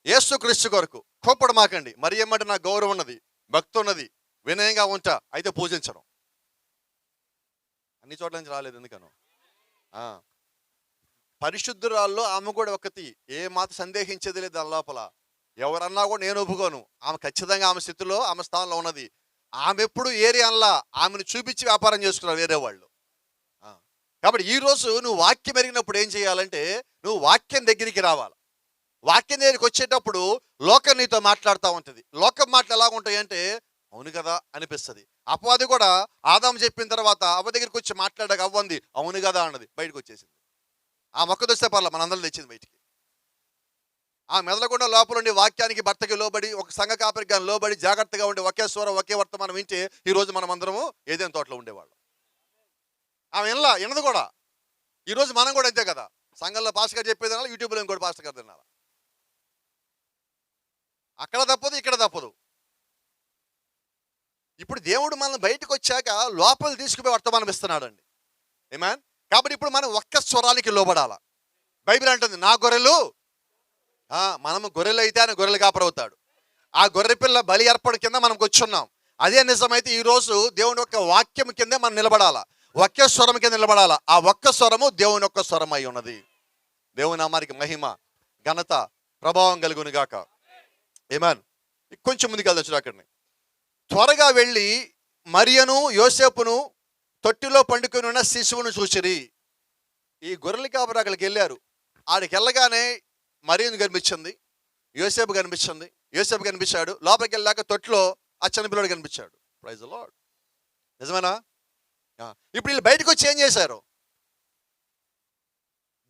యేసుక్రీస్తు కొరకు. కోప్పడమాకండి. మరి ఏమంటే నాకు గౌరవం ఉన్నది, భక్తి ఉన్నది, వినయంగా ఉంటా, అయితే పూజించడం. అన్ని చోట్ల నుంచి రాలేదు ఎందుకను. పరిశుద్ధురాల్లో ఆమె కూడా ఒకటి, ఏ మాత్రం సందేహించేది లేదు దాని లోపల. ఎవరన్నా కూడా నేను ఒప్పుకోను. ఆమె ఖచ్చితంగా ఆమె స్థితిలో, ఆమె స్థానంలో ఉన్నది. ఆమె ఎప్పుడు ఏరియాలా ఆమెను చూపించి వ్యాపారం చేసుకున్నారు వేరే వాళ్ళు. కాబట్టి ఈరోజు నువ్వు వాక్యం ఎరిగినప్పుడు ఏం చేయాలంటే, నువ్వు వాక్యం దగ్గరికి రావాలి. వాక్యం దగ్గరికి వచ్చేటప్పుడు లోకం నీతో మాట్లాడుతూ ఉంటుంది. లోకం మాటలు ఎలా ఉంటాయి అంటే, అవును కదా అనిపిస్తుంది. అపవాది కూడా ఆదాము చెప్పిన తర్వాత అవ్వ దగ్గరికి వచ్చి మాట్లాడక అవ్వంది అవును కదా అన్నది, బయటకు వచ్చేసింది. ఆ మొక్క దొస్తే పర్ల మనందరం తెచ్చింది బయటికి. ఆ మెదలకుండా లోపల ఉండి వాక్యానికి, భర్తకి లోబడి, ఒక సంఘ కాపరికి లోబడి జాగ్రత్తగా ఉండి ఒకే స్వరం ఒకే వర్తమానం వింటే ఈరోజు మనం అందరము ఏదైనా తోటలో ఉండేవాళ్ళం. ఆమె వినదు కూడా. ఈరోజు మనం కూడా అంతే కదా. సంఘంలో పాస్టర్ గారు చెప్పేది వినాలి, యూట్యూబ్లో ఇంకోటి పాస్టర్ గారు తినాలి. అక్కడ తప్పదు, ఇక్కడ తప్పదు. ఇప్పుడు దేవుడు మనం బయటకు వచ్చాక లోపల తీసుకుపోయి వర్తమానం ఇస్తున్నాడండి. ఆమేన్. కాబట్టి ఇప్పుడు మనం ఒక్క స్వరానికి లోబడాల. బైబిల్ అంటుంది నా గొర్రెలు, మనము గొర్రెలు అయితే ఆయన గొర్రెలు కాపరవుతాడు. ఆ గొర్రె పిల్ల బలి అర్పణ కింద మనం కూర్చున్నాం. అదే నిజమైతే ఈరోజు దేవుని యొక్క వాక్యం కిందే మనం నిలబడాలా, ఒక్క స్వరం కింద నిలబడాలా. ఆ ఒక్క స్వరము దేవుని యొక్క స్వరం అయి ఉన్నది. దేవుని నామానికి మహిమ, ఘనత, ప్రభావం కలుగును గాక. ఆమేన్. కొంచెం ముందుకు వెళ్దాం. అక్కడిని త్వరగా వెళ్ళి మరియను యోసేపును తొట్టిలో పండుకొని ఉన్న శిశువును చూసిరి. ఈ గొర్రెల కాపరి అక్కడికి వెళ్ళారు. ఆడికి వెళ్ళగానే మరియను కనిపించింది, యోసేపు కనిపించింది. యోసేపు కనిపించాడు. లోపలికి వెళ్ళాక తొట్టిలో ఆ చిన్నపిల్లడు కనిపించాడు. Praise the Lord. నిజమేనా? ఇప్పుడు వీళ్ళు బయటకు వచ్చి ఏం చేశారు?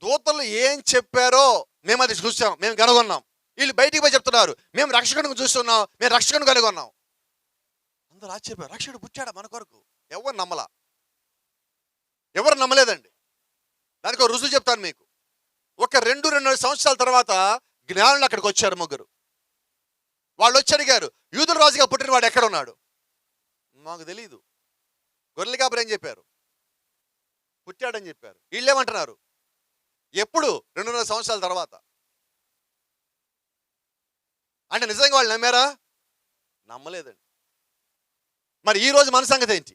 దూతలు ఏం చెప్పారో మేము అది చూసాం, మేము కనుగొన్నాం. వీళ్ళు బయటికి పోయి చెప్తున్నారు మేము రక్షకుడిని చూస్తున్నాం, మేము రక్షకుడిని కనుగొన్నాం. అందరూ ఆశ్చర్యపోయారు. రక్షకుడు పుట్టాడా మన కొరకు? ఎవరు నమ్మలా, ఎవరు నమ్మలేదండి. దానికి ఒక రుజువు చెప్తాను మీకు. ఒక 2-2.5 సంవత్సరాల తర్వాత జ్ఞానులు అక్కడికి వచ్చారు. ముగ్గురు వాళ్ళు వచ్చి అడిగారు, యూదుల రాజుగా పుట్టిన వాడు ఎక్కడ ఉన్నాడు? మాకు తెలియదు. గొర్రెల కాపరి ఏం చెప్పారు? పుట్టాడని చెప్పారు. వీళ్ళేమంటున్నారు? ఎప్పుడు? 2.5 సంవత్సరాల తర్వాత. అంటే నిజంగా వాళ్ళు నమ్మారా? నమ్మలేదండి. మరి ఈరోజు మన సంగతి ఏంటి?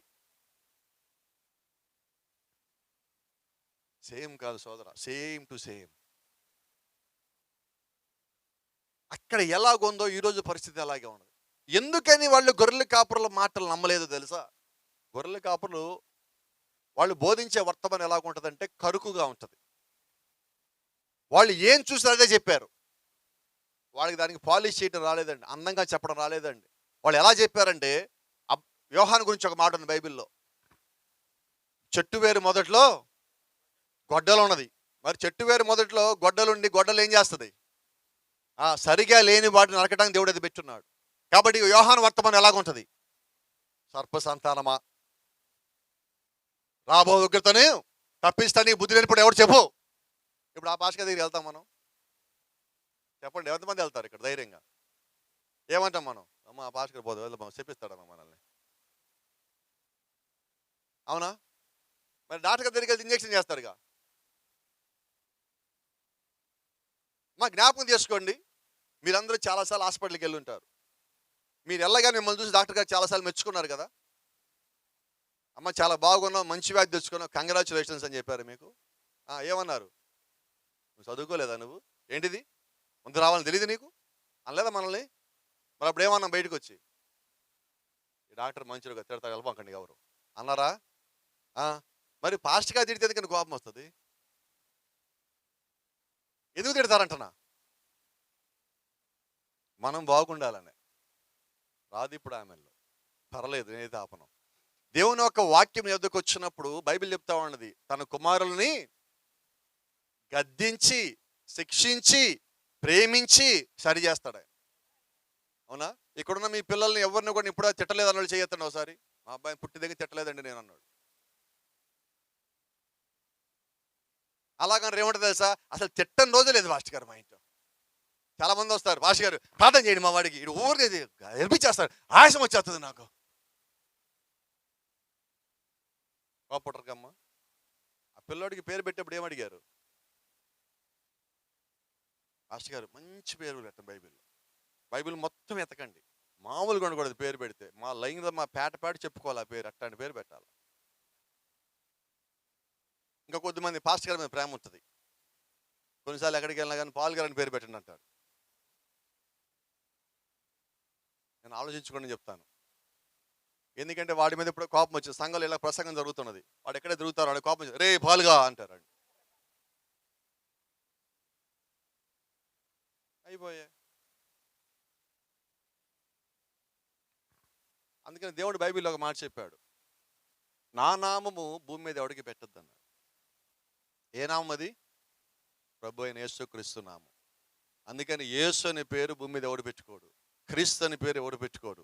సేమ్ కాదు సోదరా, సేమ్ టు సేమ్. అక్కడ ఎలాగుందో ఈరోజు పరిస్థితి అలాగే ఉన్నది. ఎందుకని వాళ్ళు గొర్రెల కాపురుల మాటలు నమ్మలేదు తెలుసా? గొర్రెల కాపురులు వాళ్ళు బోధించే వర్తమానం ఎలాగుంటుందంటే కరుకుగా ఉంటుంది. వాళ్ళు ఏం చూసారో అదే చెప్పారు. వాళ్ళకి దానికి పాలిష్ చేయడం రాలేదండి, అందంగా చెప్పడం రాలేదండి. వాళ్ళు ఎలా చెప్పారంటే, యోహాను గురించి ఒక మాట ఉంది బైబిల్లో. చెట్టు వేరు మొదట్లో గొడ్డలు ఉన్నది. మరి చెట్టు వేరు మొదట్లో గొడ్డలుండి గొడ్డలు ఏం చేస్తుంది? సరిగా లేని వాటిని నరకడానికి దేవుడు అది పెట్టున్నాడు. కాబట్టి యోహాను వర్తమానం ఎలాగుంటుంది? సర్ప సంతానమా, రాబో ఉగ్రతని తప్పిస్తా నీ బుద్ధి లేనిప్పుడు ఎవరు చెప్పు. ఇప్పుడు ఆ భాష దగ్గరికి వెళ్తాం మనం. చెప్పండి, ఎంతమంది వెళ్తారు ఇక్కడ ధైర్యంగా? ఏమంటాం మనం? అమ్మ ఆ భాషకు పోదు, వెళ్దాం, చెప్పిస్తాడమ్మా మనల్ని. అవునా? మరి డాక్టర్ దగ్గరికి వెళ్తే ఇంజక్షన్ చేస్తాడుగా. మా జ్ఞాపకం చేసుకోండి, మీరందరూ చాలాసార్లు హాస్పిటల్కి వెళ్ళి ఉంటారు. మీరు వెళ్ళగానే మిమ్మల్ని చూసి డాక్టర్ గారు చాలాసార్లు మెచ్చుకున్నారు కదా. అమ్మ చాలా బాగున్నావు, మంచి వ్యాధి తెచ్చుకున్నావు, కంగ్రాచులేషన్స్ అని చెప్పారు మీకు. ఏమన్నారు? నువ్వు చదువుకోలేదా? నువ్వు ఏంటిది ముందు రావాలని తెలియదు నీకు అనలేదా మనల్ని? మరి అప్పుడు ఏమన్నాం బయటకు వచ్చి? ఈ డాక్టర్ మంచిగా తిడతా కలపకండి ఎవరు అన్నారా? మరి పాస్ట్గా తిడితే ఎందుకని కోపం వస్తుంది? ఎందుకు తిడతారంటనా? మనం బాగుండాలనే రాదు ఇప్పుడు ఆమెల్లో. పర్లేదు, నేనైతే ఆపను. దేవుని యొక్క వాక్యం ఎదుకు వచ్చినప్పుడు బైబిల్ చెప్తా ఉన్నది, తన కుమారుల్ని గద్దించి, శిక్షించి, ప్రేమించి సరి చేస్తాడు ఆయన. అవునా? ఇక్కడున్న మీ పిల్లల్ని ఎవరిని కూడా ఇప్పుడు తిట్టలేదు అన్నాడు, చేయొద్దండి ఒకసారి. మా అబ్బాయిని పుట్టి దగ్గర తిట్టలేదండి నేను అన్నాడు. అలాగని ఏమంటుంది తెలుసా? అసలు తిట్టని రోజు లేదు మాస్టర్ గారు మా ఇంట్లో. చాలా మంది వస్తారు, మాస్టర్ గారు ప్రార్థన చేయండి మా వాడికి, ఇటు ఊరికి హెల్పించేస్తాడు, ఆయాసం వచ్చేస్తుంది నాకు. కోపడరకమ్మా. ఆ పిల్లోడికి పేరు పెట్టేప్పుడు ఏమడిగారు? మాస్టర్ గారు మంచి పేరు పెట్టండి బైబిల్లో. బైబిల్ మొత్తం ఎతకండి, మామూలుగా ఉండకూడదు పేరు పెడితే. మా లైన్లో మా పేట చెప్పుకోవాలి ఆ పేరు, అట్లాంటి పేరు పెట్టాలి. ఇంకా కొద్దిమంది పాస్టర్ గారి మీద ప్రేమ ఉంటుంది, కొన్నిసార్లు ఎక్కడికి వెళ్ళినా కానీ పాల్ గారు అని పేరు పెట్టండి అంటాడు. నేను ఆలోచించుకోండి చెప్తాను. ఎందుకంటే వాడి మీద ఇప్పుడు కోపం వచ్చింది, సంఘంలో ఇలా ప్రసంగం జరుగుతున్నది, వాడు ఎక్కడే తిరుగుతారు, వాడి కోపం వచ్చి రే పాలుగా అంటారు. అయిపోయా. అందుకని దేవుడు బైబిల్లో ఒక మాట చెప్పాడు, నా నామము భూమి మీద ఎవడికి పెట్టద్దు అన్నాడు. ఏ నామం అది? ప్రభు అయిన యేసుక్రీస్తు నామం. అందుకని యేసు అనే పేరు భూమి మీద ఎవడు పెట్టుకోడు, క్రీస్తు అనే పేరు ఎవడు పెట్టుకోడు.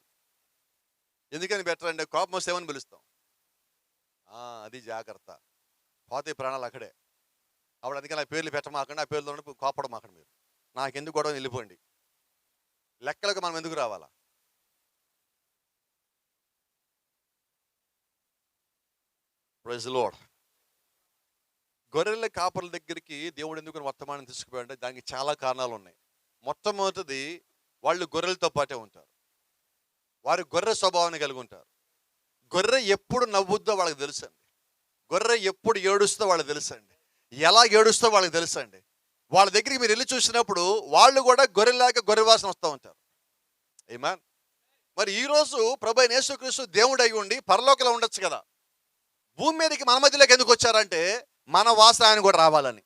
ఎందుకని పెట్టరంటే కోపం వస్తే ఏమని పిలుస్తాం? అది జాగ్రత్త, పోతే ప్రాణాలు అక్కడే. అప్పుడు అందుకని ఆ పేర్లు పెట్టమాకండి, ఆ పేర్లు కోపడమాకండి. మీరు నాకెందుకు గొడవ వెళ్ళిపోండి. లెక్కలకు మనం ఎందుకు రావాలా? Praise the Lord. గొర్రెల కాపర్ల దగ్గరికి దేవుడు ఎందుకు వర్తమానం తీసుకుపోయాడంటే దానికి చాలా కారణాలు ఉన్నాయి. మొట్టమొదటిది, వాళ్ళు గొర్రెలతో పాటే ఉంటారు, వారు గొర్రె స్వభావాన్ని కలిగి ఉంటారు. గొర్రె ఎప్పుడు నవ్వుద్దో వాళ్ళకి తెలుసండి, గొర్రె ఎప్పుడు ఏడుస్తో వాళ్ళకి తెలుసండి, ఎలా ఏడుస్తో వాళ్ళకి తెలుసండి. వాళ్ళ దగ్గరికి మీరు వెళ్ళి చూసినప్పుడు వాళ్ళు కూడా గొర్రెలాగా గొర్రె వాసన వస్తూ ఉంటారు. ఆమేన్. మరి ఈరోజు ప్రభు అయిన యేసుక్రీస్తు దేవుడు అయి ఉండి పరలోకంలో ఉండొచ్చు కదా, భూమి మీదకి మన మధ్యలోకి ఎందుకు వచ్చారంటే మన వాసన ఆయన కూడా రావాలని.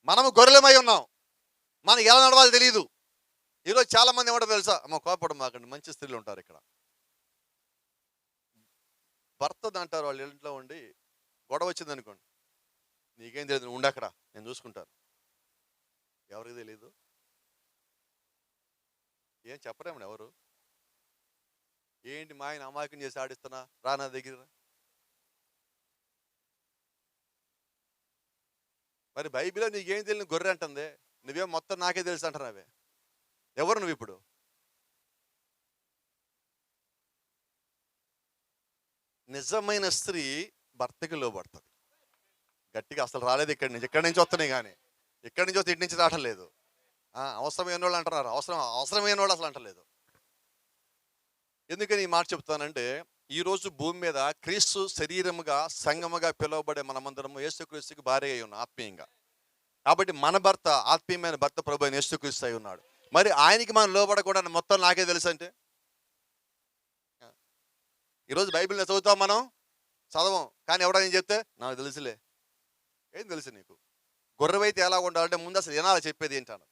మనము గొర్రెలమై ఉన్నాం, మనకి ఎలా నడవాలో తెలియదు. ఈరోజు చాలా మంది ఏమంటారు తెలుసా? అమ్మ కోపడం మాకండి, మంచి స్త్రీలు ఉంటారు ఇక్కడ. భర్త అంటారు వాళ్ళ ఇంట్లో ఉండి గొడవ వచ్చింది అనుకోండి, నీకేం తెలియదు, ఉండక్కడ నేను చూసుకుంటాను. ఎవరికి తెలియదు, ఏం చెప్పరేమని ఎవరు. ఏంటి మా ఆయన అమాయకం చేసి ఆడిస్తున్నా, రా నా దగ్గర. మరి బైబిల్లో నీకేం తెలియని గొర్రె అంటుంది, నువ్వేం మొత్తం నాకే తెలుసు అంటున్నావే. ఎవరు నువ్వు ఇప్పుడు? నిజమైన స్త్రీ భర్తకి లోబడుతుంది. గట్టిగా అసలు రాలేదు ఇక్కడి నుంచి వస్తున్నాయి, కానీ ఇక్కడి నుంచి వస్తే ఇటు నుంచి రావడం లేదు. అవసరమైన వాళ్ళు అంటున్నారు, అవసరమైన వాళ్ళు అసలు అంటలేదు. ఎందుకని ఈ మాట చెప్తానంటే, ఈరోజు భూమి మీద క్రీస్తు శరీరముగా సంఘముగా పిలువబడే మనమందరము యేసుక్రీస్తుకి భార్య అయి ఉన్నాం ఆత్మీయంగా. కాబట్టి మన భర్త, ఆత్మీయమైన భర్త ప్రభు అయిన యేసుక్రీస్తు అయి ఉన్నాడు. మరి ఆయనకి మనం లోబడకూడదు మొత్తం నాకే తెలుసు అంటే, ఈరోజు బైబిల్ని చదువుతాం, మనం చదవం, కానీ ఎవడని చెప్తే నాకు తెలుసులే. ఏం తెలుసు నీకు? గొర్రెవైతే ఎలా ఉండాలంటే ముందు అసలు వినాలి చెప్పేది ఏంటన్న,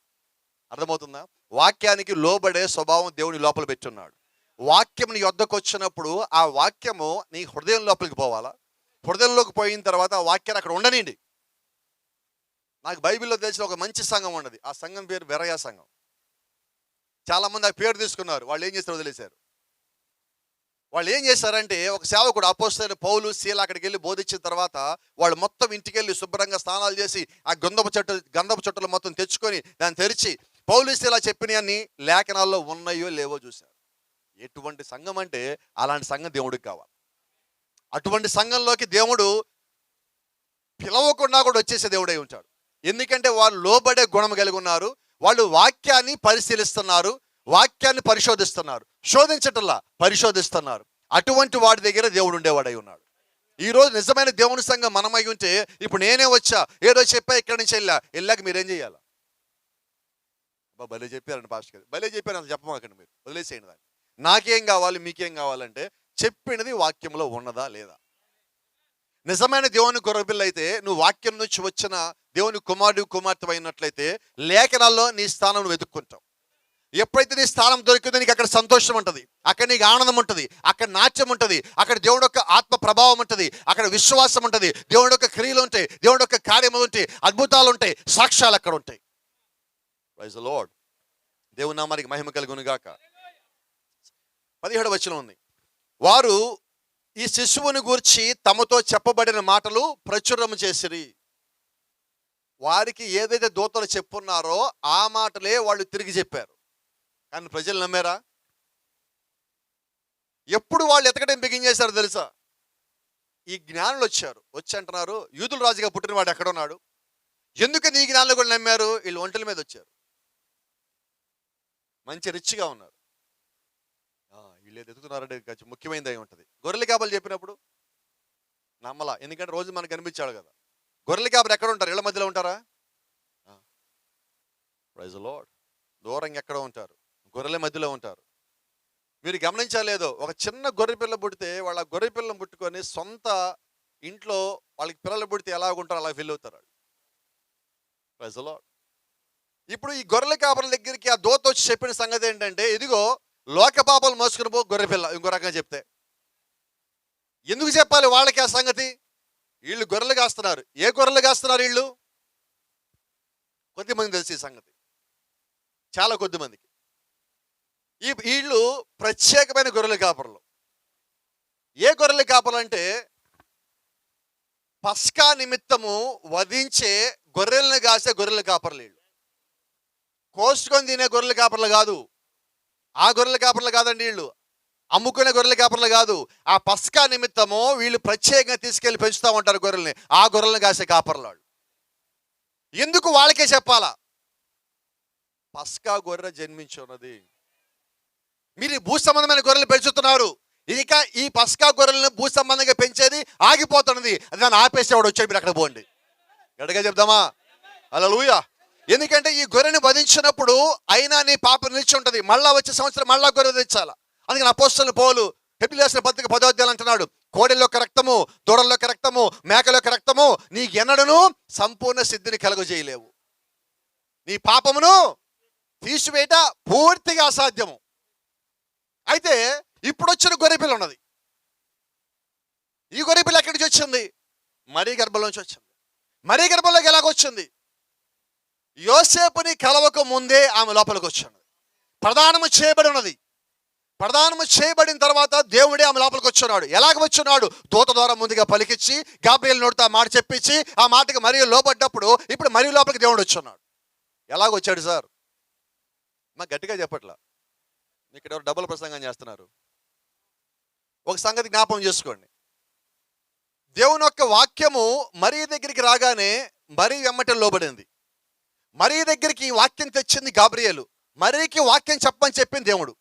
అర్థమవుతుందా? వాక్యానికి లోబడే స్వభావం దేవుని లోపల పెట్టున్నాడు. వాక్యం నీ యొద్దకు వచ్చినప్పుడు ఆ వాక్యము నీ హృదయం లోపలికి పోవాలా. హృదయంలోకి పోయిన తర్వాత ఆ వాక్యాన్ని అక్కడ ఉండనండి. నాకు బైబిల్లో తెలిసిన ఒక మంచి సంఘం ఉన్నది, ఆ సంఘం పేరు బెరయా సంఘం. చాలా మంది ఆ పేరు తీసుకున్నారు, వాళ్ళు ఏం చేస్తారు వదిలేశారు. వాళ్ళు ఏం చేశారంటే, ఒక సేవకుడు అపోస్తలుడైన పౌలు శీల అక్కడికి వెళ్ళి బోధించిన తర్వాత వాళ్ళు మొత్తం ఇంటికి వెళ్ళి శుభ్రంగా స్నానాలు చేసి ఆ గంధపు చుట్టలు మొత్తం తెచ్చుకొని దాన్ని తెరిచి పౌలు శీల చెప్పినవన్నీ లేఖనాల్లో ఉన్నాయో లేవో చూశారు. ఎటువంటి సంఘం అంటే అలాంటి సంఘం దేవుడికి కావాలి. అటువంటి సంఘంలోకి దేవుడు పిలవకుండా కూడా వచ్చేసే దేవుడై ఉంటాడు. ఎందుకంటే వాళ్ళు లోబడే గుణం కలిగి ఉన్నారు, వాళ్ళు వాక్యాన్ని పరిశీలిస్తున్నారు, వాక్యాన్ని పరిశోధిస్తున్నారు, శోధించటంలా పరిశోధిస్తున్నారు. అటువంటి వాడి దగ్గర దేవుడు ఉండేవాడై ఉన్నాడు. ఈరోజు నిజమైన దేవుని సంఘం మనమై ఉంటే, ఇప్పుడు నేనే వచ్చా ఏదో చెప్పా ఇక్కడి నుంచి వెళ్ళాక మీరేం చేయాలా? భలే చెప్పారండి పాస్టర్ గారు, భలే చెప్పారు, అసలు చెప్పమాకండి, మీరు వదిలేసేయండి దాన్ని. నాకేం కావాలి మీకేం కావాలంటే చెప్పినది వాక్యంలో ఉన్నదా లేదా. నిజమైన దేవుని గొర్రెపిల్ల అయితే నువ్వు వాక్యం నుంచి వచ్చిన దేవుని కుమారుడు కుమార్తె అయినట్లయితే లేఖనాల్లో నీ స్థానం నువ్వు వెతుక్కుంటావు. ఎప్పుడైతే నీ స్థానం దొరికిందో నీకు అక్కడ సంతోషం ఉంటుంది, అక్కడ నీకు ఆనందం ఉంటుంది, అక్కడ నాట్యం ఉంటుంది, అక్కడ దేవుడి యొక్క ఆత్మ ప్రభావం ఉంటుంది, అక్కడ విశ్వాసం ఉంటుంది, దేవుడి యొక్క క్రియలు ఉంటాయి, దేవుడి యొక్క కార్యములు ఉంటాయి, అద్భుతాలు ఉంటాయి, సాక్ష్యాలు అక్కడ ఉంటాయి. Praise the Lord. దేవుని నామానికి మహిమ కలుగును గాక. 17వ వచనం ఉంది, వారు ఈ శిశువుని గూర్చి తమతో చెప్పబడిన మాటలు ప్రచురము చేసిరి. వారికి ఏదైతే దూతలు చెప్పున్నారో ఆ మాటలే వాళ్ళు తిరిగి చెప్పారు. కానీ ప్రజలు నమ్మారా? ఎప్పుడు వాళ్ళు ఎతకడం బిగిన్ చేశారు తెలుసా? ఈ జ్ఞానులు వచ్చారు. వచ్చి అంటున్నారు, యూదుల రాజుగా పుట్టినవాడు ఎక్కడున్నాడు? ఎందుకని ఈ జ్ఞానులు కూడా నమ్మారు? వీళ్ళు ఒంటెల మీద వచ్చారు, మంచి రిచ్గా ఉన్నారు. వీళ్ళు ఏది ఎదుగుతున్నారంటే కొంచెం ముఖ్యమైనది అయి ఉంటుంది. గొర్రెల కాపలు చెప్పినప్పుడు నమ్మలా, ఎందుకంటే రోజు మనకు కనిపించాడు కదా. గొర్రెల కాపలు ఎక్కడ ఉంటారు? ఇళ్ళ మధ్యలో ఉంటారా? Praise the Lord. దూరంగా ఎక్కడో ఉంటారు, గొర్రెల మధ్యలో ఉంటారు. మీరు గమనించలేదో, ఒక చిన్న గొర్రె పిల్ల పుడితే వాళ్ళ గొర్రె పిల్లని పుట్టుకొని సొంత ఇంట్లో వాళ్ళకి పిల్లలు పుడితే ఎలా ఉంటారో అలా ఫీల్ అవుతారు వాళ్ళు. Praise the Lord. ఇప్పుడు ఈ గొర్రెల కాపల దగ్గరికి ఆ దూత వచ్చి చెప్పిన సంగతి ఏంటంటే, ఇదిగో లోక పాపాలు మోసుకుని పో గొర్రె పిల్ల. ఇంకో రకంగా చెప్తే ఎందుకు చెప్పాలి వాళ్ళకి ఆ సంగతి? వీళ్ళు గొర్రెలు కాస్తున్నారు. ఏ గొర్రెలు కాస్తున్నారు వీళ్ళు? కొద్దిమంది తెలిసి ఈ సంగతి, చాలా కొద్ది మందికి. వీళ్ళు ప్రత్యేకమైన గొర్రెల కాపరులు. ఏ గొర్రెల కాపరు అంటే పస్కా నిమిత్తము వధించే గొర్రెలను కాసే గొర్రెల కాపర్లు వీళ్ళు. కోసుకొని తినే గొర్రెల కాపర్లు కాదు, ఆ గొర్రెల కాపర్లు కాదండి వీళ్ళు. అమ్ముకునే గొర్రెల కాపర్లు కాదు. ఆ పస్కా నిమిత్తము వీళ్ళు ప్రత్యేకంగా తీసుకెళ్లి పెంచుతూ ఉంటారు గొర్రెల్ని. ఆ గొర్రెలను కాసే కాపర్లు వాళ్ళు. ఎందుకు వాళ్ళకే చెప్పాలా? పస్కా గొర్రె జన్మించి ఉన్నది. మీరు భూ సంబంధమైన గొర్రెలు పెంచుతున్నారు. ఇక ఈ పస్కా గొర్రెలను భూ సంబంధంగా పెంచేది ఆగిపోతున్నది. అది దాన్ని ఆపేసేవాడు వచ్చాడు, మీరు అక్కడ పోండి. గట్టిగా చెప్దామా? హల్లెలూయా. ఎందుకంటే ఈ గొర్రెని వధించినప్పుడు అయినా నీ పాపం నిలిచి ఉంటుంది. మళ్ళా వచ్చే సంవత్సరం మళ్ళా గొర్రె తెచ్చాల. అందుకని అపోస్తలుల పౌలు హెబ్రీయులకు రాసిన పత్రిక 10వ అధ్యాయం అంటున్నాడు, కోడెల యొక్క రక్తము, దూడల యొక్క రక్తము, మేకల యొక్క రక్తము నీకెన్నడను సంపూర్ణ సిద్ధిని కలుగజేయలేవు. నీ పాపమును తీసివేయట పూర్తిగా అసాధ్యము. అయితే ఇప్పుడు వచ్చిన గొర్రెపిల్ల ఉన్నది. ఈ గొర్రెపిల్ల ఎక్కడి నుంచి వచ్చింది? మరీ గర్భంలోంచి వచ్చింది. మరీ గర్భంలోకి ఎలాగొచ్చింది? యోసేపుని కలవక ముందే ఆమె లోపలికి వచ్చింది. ప్రదానము చేయబడి ఉన్నది. ప్రదానము చేయబడిన తర్వాత దేవుడే ఆమె లోపలికి వచ్చున్నాడు. ఎలాగ వచ్చున్నాడు? దూత ద్వారా ముందుగా పలికిచ్చి గాబ్రియల్ నోటితో ఆ మాట చెప్పించి ఆ మాటకి మరియు లోపడ్డప్పుడు ఇప్పుడు మరియు లోపలికి దేవుడు వచ్చున్నాడు. ఎలాగొచ్చాడు సార్? మాకు గట్టిగా చెప్పట్లా. ఇక్కడ ఎవరు డబుల్ ప్రసంగం చేస్తున్నారు? ఒక సంగతి జ్ఞాపకం చేసుకోండి. దేవుని యొక్క వాక్యము మరీ దగ్గరికి రాగానే మరీ వెమ్మట లోబడింది. మరీ దగ్గరికి ఈ వాక్యం తెచ్చింది గాబ్రియేలు. మరీకి వాక్యం చెప్పని చెప్పింది దేవుడు.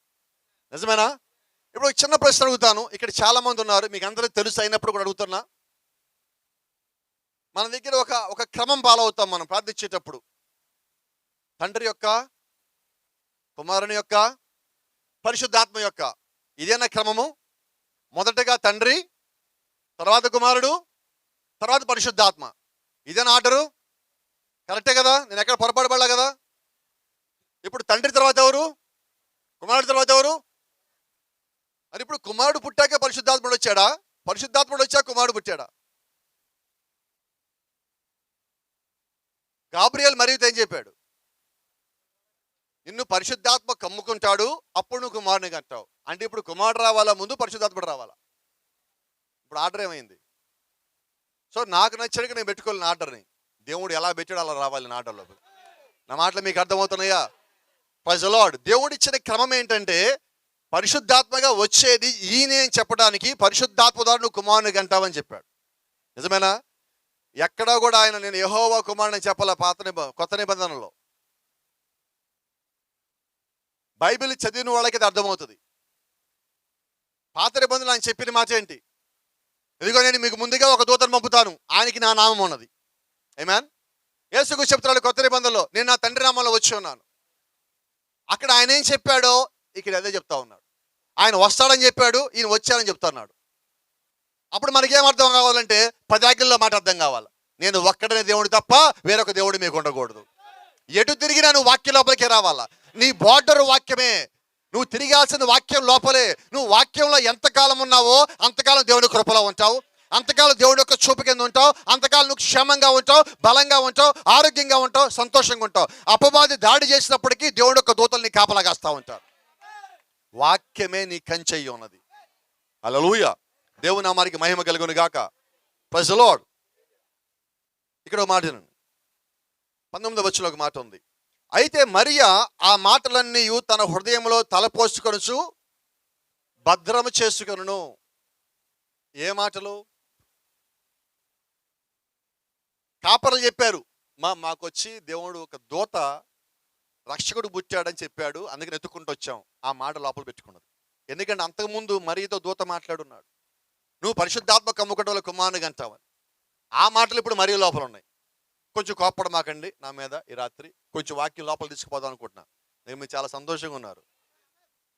నిజమేనా? ఇప్పుడు చిన్న ప్రశ్న అడుగుతాను. ఇక్కడ చాలా మంది ఉన్నారు, మీకు అందరికీ తెలుసు అయినప్పుడు కూడా అడుగుతున్నా. మన దగ్గర ఒక క్రమం ఫాలో అవుతాం మనం ప్రార్థించేటప్పుడు. తండ్రి యొక్క, కుమారుని యొక్క, పరిశుద్ధాత్మ యొక్క, ఇదేనా క్రమము? మొదటగా తండ్రి, తర్వాత కుమారుడు, తర్వాత పరిశుద్ధాత్మ. ఇదేనా ఆర్డరు? కరెక్టే కదా? నేను ఎక్కడ పొరపాటు పడలా కదా? ఇప్పుడు తండ్రి తర్వాత ఎవరు? కుమారుడు తర్వాత ఎవరు? అని ఇప్పుడు కుమారుడు పుట్టాక పరిశుద్ధాత్ముడు వచ్చాడా? పరిశుద్ధాత్ముడు వచ్చాక కుమారుడు పుట్టాడా? గాబ్రియల్ మరియుతో ఏం చెప్పాడు? నిన్ను పరిశుద్ధాత్మ కమ్ముకుంటాడు, అప్పుడు నువ్వు కుమారుని కంటావు. అంటే ఇప్పుడు కుమారుడు రావాలా, ముందు పరిశుద్ధాత్ముడు రావాలా? ఇప్పుడు ఆర్డర్ ఏమైంది? సో నాకు నచ్చినట్టు నేను పెట్టుకోలేను ఆర్డర్ని. దేవుడు ఎలా పెట్టాడు అలా రావాలి నా ఆర్డర్లో. నా మాటలు మీకు అర్థమవుతున్నాయా? Praise the lord. దేవుడు ఇచ్చిన క్రమం ఏంటంటే పరిశుద్ధాత్మగా వచ్చేది ఈయనే అని చెప్పడానికి పరిశుద్ధాత్మ ద్వారా నువ్వు కుమారుని కంటావని చెప్పాడు. నిజమేనా? ఎక్కడా కూడా ఆయన నేను యెహోవా కుమారుని చెప్పాల కొత్త నిబంధనలో. బైబిల్ చదివిన వాళ్ళకి అది అర్థమవుతుంది. పాత నిబంధనలు ఆయన చెప్పిన మాట ఏంటి? ఇదిగో నేను మీకు ముందుగా ఒక దూతను పంపుతాను, ఆయనకి నా నామం ఉన్నది. ఆమేన్. యేసుకు చెప్తున్నాడు కొత్త నిబంధనలో, నేను నా తండ్రి నామంలో వచ్చి ఉన్నాను. అక్కడ ఆయన ఏం చెప్పాడో ఇక్కడ అదే చెప్తా ఉన్నాడు. ఆయన వస్తాడని చెప్పాడు, ఈయన వచ్చాడని చెప్తున్నాడు. అప్పుడు మనకేం అర్థం కావాలంటే 10 ఆజ్ఞల్లో మాట అర్థం కావాలి. నేను ఒక్కడనే దేవుడు తప్ప వేరొక దేవుడు మీకు ఉండకూడదు. ఎటు తిరిగినా నువ్వు వాక్యం లోపలికే రావాలా. నీ బార్డర్ వాక్యమే. నువ్వు తిరిగాల్సిన వాక్యం లోపలే. నువ్వు వాక్యంలో ఎంతకాలం ఉన్నావో అంతకాలం దేవుని కృపలో ఉంటావు, అంతకాలం దేవుడి యొక్క చూపు కింద ఉంటావు, అంతకాలం నువ్వు క్షేమంగా ఉంటావు, బలంగా ఉంటావు, ఆరోగ్యంగా ఉంటావు, సంతోషంగా ఉంటావు. అపవాది దాడి చేసినప్పటికీ దేవుడి యొక్క దూతల్ని కాపలాగాస్తూ ఉంటారు. వాక్యమే నీ కంచెయ్యి ఉన్నది. హల్లెలూయా. దేవుని నామానికి మహిమ కలుగును గాక. Praise the Lord. ఇక్కడ ఒక మాట వినండి. 19వ వచనంలో ఒక మాట ఉంది. అయితే మరియా ఆ మాటలన్నీ తన హృదయంలో తలపోసుకొనుచు భద్రము చేసుకొనును. ఏ మాటలు? కాపర్లు చెప్పారు, మాకొచ్చి దేవుడు ఒక దూత రక్షకుడు పుట్టాడని చెప్పాడు, అందుకని ఎత్తుకుంటూ వచ్చాం. ఆ మాట లోపల పెట్టుకున్నది. ఎందుకంటే అంతకుముందు మరియతో దూత మాట్లాడున్నాడు, నువ్వు పరిశుద్ధాత్మ కమ్ముకోవడం వల్ల కుమారుని అంటావని. ఆ మాటలు ఇప్పుడు మరీ లోపల ఉన్నాయి. కొంచెం కోప్పడమాకండి నా మీద ఈ రాత్రి, కొంచెం వాక్యం లోపల తీసుకుపోదాం అనుకుంటున్నా. మీరు చాలా సంతోషంగా ఉన్నారు,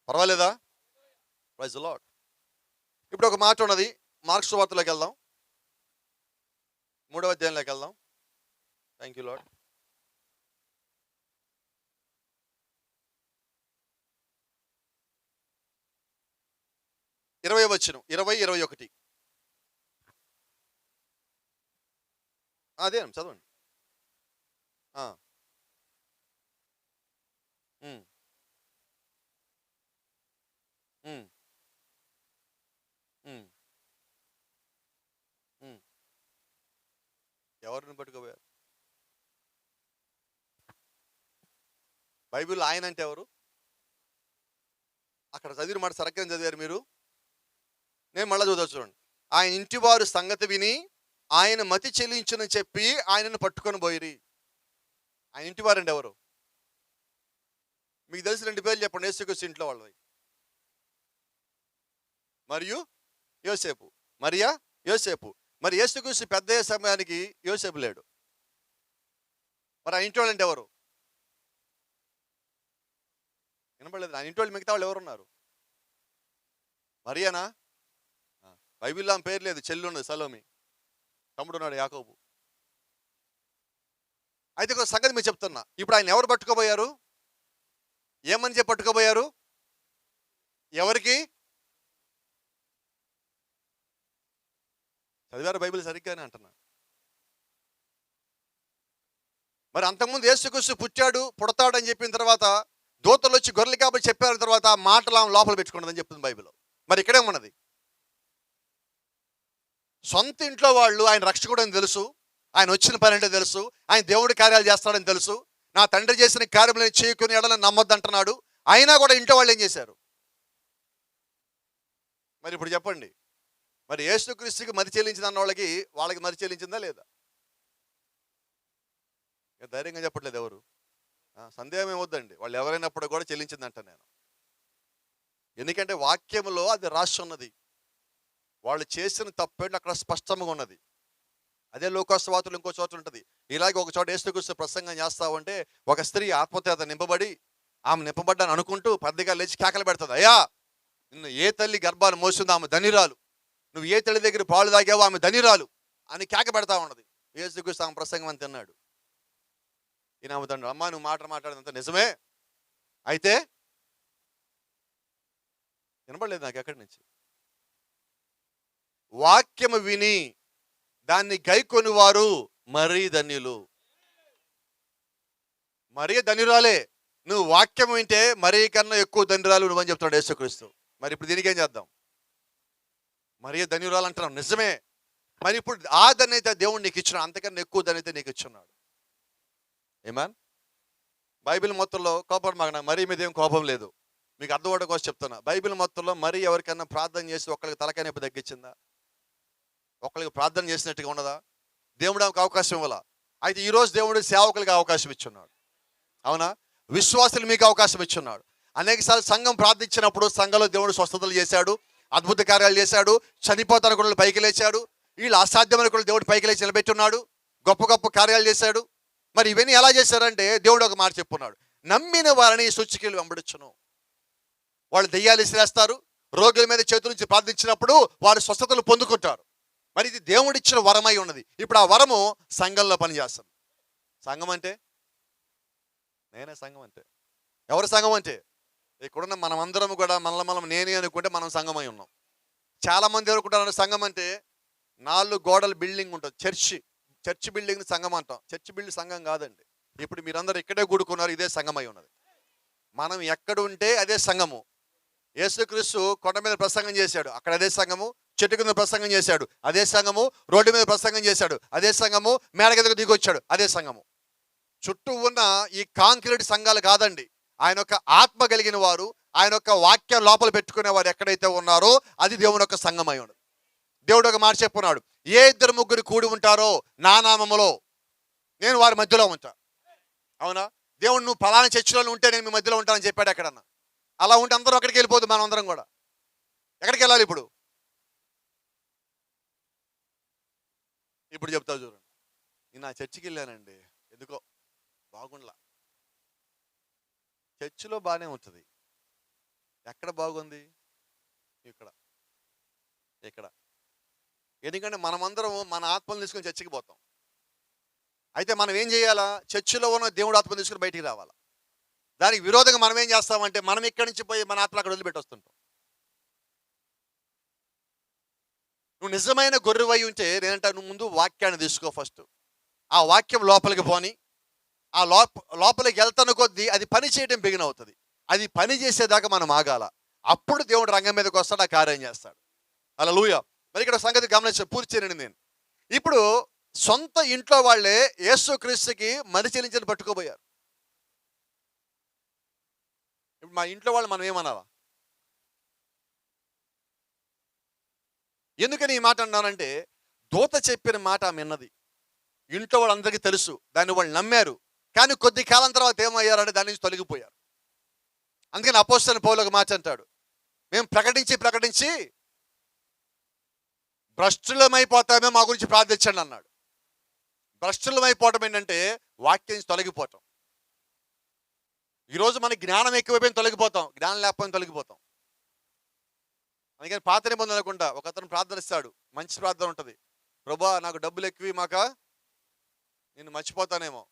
పర్వాలేదా? Praise the Lord. ఇప్పుడు ఒక మాట ఉన్నది, మార్క్స్ సువార్తలోకి వెళ్దాం, 3వ అధ్యాయంలోకి వెళ్దాం. Thank you lord. 20వ వచనం, 20-21. అదే చదవండి. ఉమ్, ఉమ్, ఉమ్, ఉమ్. ఎవరిని పట్టుకోపోయారు? బైబిల్ ఆయన అంటే ఎవరు? అక్కడ చదివిన మాట సరిగ్గా చదివారు మీరు? నేను మళ్ళీ చదువుతా చూడండి. ఆయన ఇంటి వారు సంగతి విని ఆయన మతి చెల్లించునని చెప్పి ఆయనను పట్టుకొని పోయిరి. ఆయన ఇంటి వారండి ఎవరు? మీకు తెలిసి 2 పేర్లు చెప్పండి యేసుక్రీస్తు ఇంట్లో వాళ్ళవి. మరియు యోసేపు. మరియా, యోసేపు. మరి యేసుక్రీస్తు పెద్ద సమయానికి యోసేపు లేడు. మరి ఆ ఇంటి వాళ్ళంటే ఎవరు? వినపడలేదు. ఆ ఇంటి వాళ్ళు మిగతా వాళ్ళు ఎవరున్నారు? మరియానా? బైబిల్లో ఆమె పేరు లేదు, చెల్లి ఉన్నది సలోమి, తమ్ముడు ఉన్నాడు యాకోబు. అయితే ఒక సంగతి మీరు చెప్తున్నా, ఇప్పుడు ఆయన ఎవరు పట్టుకోబోయారు? ఏమని చెప్పి పట్టుకోబోయారు? ఎవరికి? చదివారు బైబిల్ సరిగ్గానే అంటున్నా. మరి అంతకుముందు యేసుక్రీస్తు పుట్టాడు, పుడతాడని చెప్పిన తర్వాత దూతలు వచ్చి గొర్రెలు కాబట్టి చెప్పారు, తర్వాత ఆ మాటలు ఆమె లోపల పెట్టుకున్నదని చెప్తుంది బైబిల్. మరి ఇక్కడే ఉన్నది, సొంత ఇంట్లో వాళ్ళు ఆయన రక్షకుడు అని తెలుసు, ఆయన వచ్చిన పని అంటే తెలుసు, ఆయన దేవుడి కార్యాలు చేస్తాడని తెలుసు, నా తండ్రి చేసిన కార్యములను చేయకుని ఎడలని నమ్మొద్దు అంటున్నాడు. అయినా కూడా ఇంట్లో వాళ్ళు ఏం చేశారు? మరి ఇప్పుడు చెప్పండి, మరి యేసుక్రీస్తుకి మతి చెల్లించింది అన్న వాళ్ళకి మతి చెల్లించిందా లేదా? ధైర్యంగా చెప్పట్లేదు ఎవరు. సందేహం ఏమొద్దండి, వాళ్ళు ఎవరైనప్పుడు కూడా చెల్లించిందంట నేను. ఎందుకంటే వాక్యంలో అది రాసి ఉన్నది, వాళ్ళు చేసిన తప్పేంటి అక్కడ స్పష్టంగా ఉన్నది. అదే లోకాసువార్తలు ఇంకో చోట ఉంటుంది. ఇలాగే ఒక చోట యేసుక్రీస్తు ప్రసంగం చేస్తావంటే ఒక స్త్రీ ఆత్మచేత నింపబడి, ఆమె నింపబడ్డాను అనుకుంటూ పెద్దగా లేచి కేకలు పెడుతుంది, అయ్యా నిన్ను ఏ తల్లి గర్భాన్ని మోసిందో ఆమె ధనిరాలు, నువ్వు ఏ తల్లి దగ్గర పాలు తాగావో ఆమె ధనిరాలు అని కేక పెడతా ఉన్నది. యేసుక్రీస్తు ఆమె ప్రసంగం అని తిన్నాడు. ఈయన ఆమె తండ్రి, అమ్మా నువ్వు మాట్లాడినంత నిజమే, అయితే వినపడలేదు నాకు ఎక్కడి నుంచి. వాక్యము విని దాన్ని గైకొని వారు మరీ ధన్యులు. మరీ ధన్యురాలే, నువ్వు వాక్యం వింటే మరీ కన్నా ఎక్కువ ధన్యురాలు నువ్వని చెప్తాడు యేసుక్రీస్తు. మరి ఇప్పుడు దీనికి ఏం చేద్దాం? మరీ ధన్యురాలు అంటున్నాం నిజమే, మరి ఇప్పుడు ఆ ధన్యత దేవుడు నీకు ఇచ్చిన, అంతకన్నా ఎక్కువ ధన్యత నీకు ఇచ్చున్నాడు. ఏమాన్? బైబిల్ మొత్తంలో కోపం మాకు మరీ మీద ఏం కోపం లేదు, మీకు అర్థమవడం కోసం చెప్తున్నా. బైబిల్ మొత్తంలో మరీ ఎవరికైనా ప్రార్థన చేసి ఒక్కరికి తలకాయ నొప్పి తగ్గించిందా? ఒక్కరికి ప్రార్థన చేసినట్టుగా ఉన్నదా? దేవుడు ఆమెకు అవకాశం ఇవ్వాల. అయితే ఈరోజు దేవుడు సేవకులకి అవకాశం ఇచ్చున్నాడు, అవునా? విశ్వాసులు మీకు అవకాశం ఇచ్చున్నాడు. అనేకసార్లు సంఘం ప్రార్థించినప్పుడు సంఘంలో దేవుడు స్వస్థతలు చేశాడు, అద్భుత కార్యాలు చేశాడు, చనిపోతారు కూడా పైకి లేచాడు, వీళ్ళు అసాధ్యమైన కూడా దేవుడు పైకి లేచి నిలబెట్టున్నాడు, గొప్ప గొప్ప కార్యాలు చేశాడు. మరి ఇవన్నీ ఎలా చేశారంటే దేవుడు ఒక మాట చెప్పున్నాడు, నమ్మిన వారిని సూచికలు వెంబడించును. వాళ్ళు దెయ్యాలు విసిరేస్తారు, రోగుల మీద చేతుల నుంచి ప్రార్థించినప్పుడు వారు స్వస్థతలు పొందుకుంటారు. మరి ఇది దేవుడిచ్చిన వరమై ఉన్నది. ఇప్పుడు ఆ వరము సంఘంలో పనిచేస్తుంది. సంఘం అంటే నేనే సంఘం అంటే ఎవరు? సంఘం అంటే ఇక్కడున్న మనమందరం కూడా మనం నేనే అనుకుంటే మనం సంఘమై ఉన్నాం. చాలామంది ఎవరుకుంటారు సంఘం అంటే 4 గోడల బిల్డింగ్ ఉంటుంది, చర్చి బిల్డింగ్ సంఘం అంటాం. చర్చి బిల్డింగ్ సంఘం కాదండి. ఇప్పుడు మీరందరూ ఇక్కడే కూడుకున్నారు, ఇదే సంఘమై ఉన్నది. మనం ఎక్కడ ఉంటే అదే సంఘము. యేసుక్రీస్తు కొండ మీద ప్రసంగం చేశాడు, అక్కడ అదే సంఘము. చెట్టు కింద ప్రసంగం చేశాడు, అదే సంఘము. రోడ్డు మీద ప్రసంగం చేశాడు, అదే సంఘము. మేడ కిందకు దిగొచ్చాడు, అదే సంఘము. చుట్టూ ఉన్న ఈ కాంక్రీట్ సంఘాలు కాదండి. ఆయన యొక్క ఆత్మ కలిగిన వారు, ఆయన యొక్క వాక్యం లోపల పెట్టుకునే వారు ఎక్కడైతే ఉన్నారో అది దేవుని యొక్క సంఘమై ఉన్నది. దేవుడు ఒక మాట చెప్పున్నాడు, ఏ 2-3 కూడి ఉంటారో నా నామములో నేను వారి మధ్యలో ఉంటా. అవునా? దేవుడు నువ్వు ఫలానా చర్చిలో ఉంటే నేను మీ మధ్యలో ఉంటానని చెప్పాడు ఎక్కడన్నా. అలా ఉంటే అందరూ అక్కడికి వెళ్ళిపోదు, మనం అందరం కూడా ఎక్కడికి వెళ్ళాలి ఇప్పుడు? ఇప్పుడు చెప్తా చూడండి. నేను ఆ చర్చికి వెళ్ళానండి, ఎందుకో బాగుండలా. చర్చిలో బాగానే ఉంటుంది. ఎక్కడ బాగుంది? ఇక్కడ ఇక్కడ. ఎందుకంటే మనమందరం మన ఆత్మను తీసుకొని చర్చికి పోతాం. అయితే మనం ఏం చేయాలా? చర్చిలో ఉన్న దేవుడు ఆత్మను తీసుకుని బయటికి రావాలా. దానికి విరోధంగా మనం ఏం చేస్తామంటే మనం ఇక్కడి నుంచి పోయి మన ఆత్మలు అక్కడ వదిలిపెట్టి వస్తుంటాం. నువ్వు నిజమైన గొర్రెవై ఉంటే నేనంటా, నువ్వు ముందు వాక్యాన్ని తీసుకో ఫస్ట్. ఆ వాక్యం లోపలికి పోని, ఆ లోపలికి వెళ్తాను కొద్దీ అది పని చేయడం బిగిన్ అవుతుంది. అది పని చేసేదాకా మనం ఆగాల. అప్పుడు దేవుడు రంగం మీదకి వస్తాడు, ఆ కార్యం చేస్తాడు. హల్లెలూయా. మరి ఇక్కడ సంగతి గమనించ పూర్తి చేయనండి నేను. ఇప్పుడు సొంత ఇంట్లో వాళ్ళే యేసుక్రీస్తుకి మరి చెల్లించిన పట్టుకోబోయారు. ఇప్పుడు మా ఇంట్లో వాళ్ళు మనం ఏమనాలా? ఎందుకని ఈ మాట అన్నానంటే, దూత చెప్పిన మాట ఆమె విన్నది. ఇంట్లో వాళ్ళందరికీ తెలుసు, దాన్ని వాళ్ళు నమ్మారు. కానీ కొద్ది కాలం తర్వాత ఏమయ్యారంటే దాని నుంచి తొలగిపోయారు. అందుకని అపోస్తలుడైన పౌలు ఒక మాట అంటాడు, మేము ప్రకటించి భ్రష్టులమైపోతామే, మా గురించి ప్రార్థించండి అన్నాడు. భ్రష్టులమైపోవటం ఏంటంటే వాక్యం నుంచి తొలగిపోవటం. ఈరోజు మనకి జ్ఞానం ఎక్కువైపోయిన తొలగిపోతాం, జ్ఞానం లేకపోయిన తొలగిపోతాం. అందుకని పాత నిబంధన అనుకుంటా ఒక అతను ప్రార్థనిస్తాడు, మంచి ప్రార్థన ఉంటుంది. ప్రభా నాకు డబ్బులు ఎక్కువ మాక, నేను మర్చిపోతానేమో.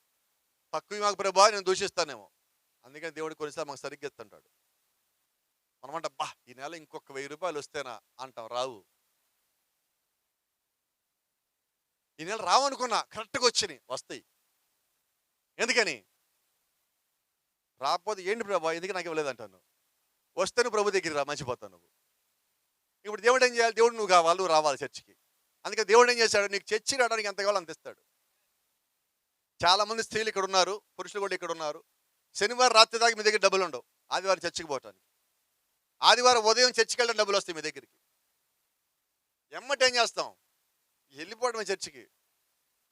తక్కువ మాకు ప్రభా, నేను దూషిస్తానేమో. అందుకని దేవుడు కొన్నిసార్లు మాకు సరిగ్గా ఇస్తుంటాడు. మనమంట బా ఈ నెల ఇంకొక 1000 రూపాయలు వస్తేనా అంటాం, రావు. ఈ నెల రావనుకున్నా, కరెక్ట్గా వచ్చినాయి, వస్తాయి. ఎందుకని? రాకపోతే ఏంటి ప్రభా ఎందుకు నాకు ఇవ్వలేదంటాను. వస్తే నువ్వు ప్రభు దగ్గరికి రా, మర్చిపోతావు నువ్వు. ఇప్పుడు దేవుడు ఏం చేయాలి? దేవుడు నువ్వు కావాలి, నువ్వు రావాలి చర్చికి. అందుకని దేవుడు ఏం చేశాడు? నీకు చర్చి రావడానికి ఎంత కావాలో అంత ఇస్తాడు. చాలా మంది స్త్రీలు ఇక్కడ ఉన్నారు, పురుషులు కూడా ఇక్కడ ఉన్నారు. శనివారం రాత్రి దాకా మీ దగ్గర డబ్బులు ఉండవు ఆదివారం చర్చికి పోవటానికి. ఆదివారం ఉదయం చర్చికి వెళ్ళడం డబ్బులు వస్తాయి మీ దగ్గరికి. ఎమ్మటి ఏం చేస్తాం? వెళ్ళిపోవడమే చర్చికి.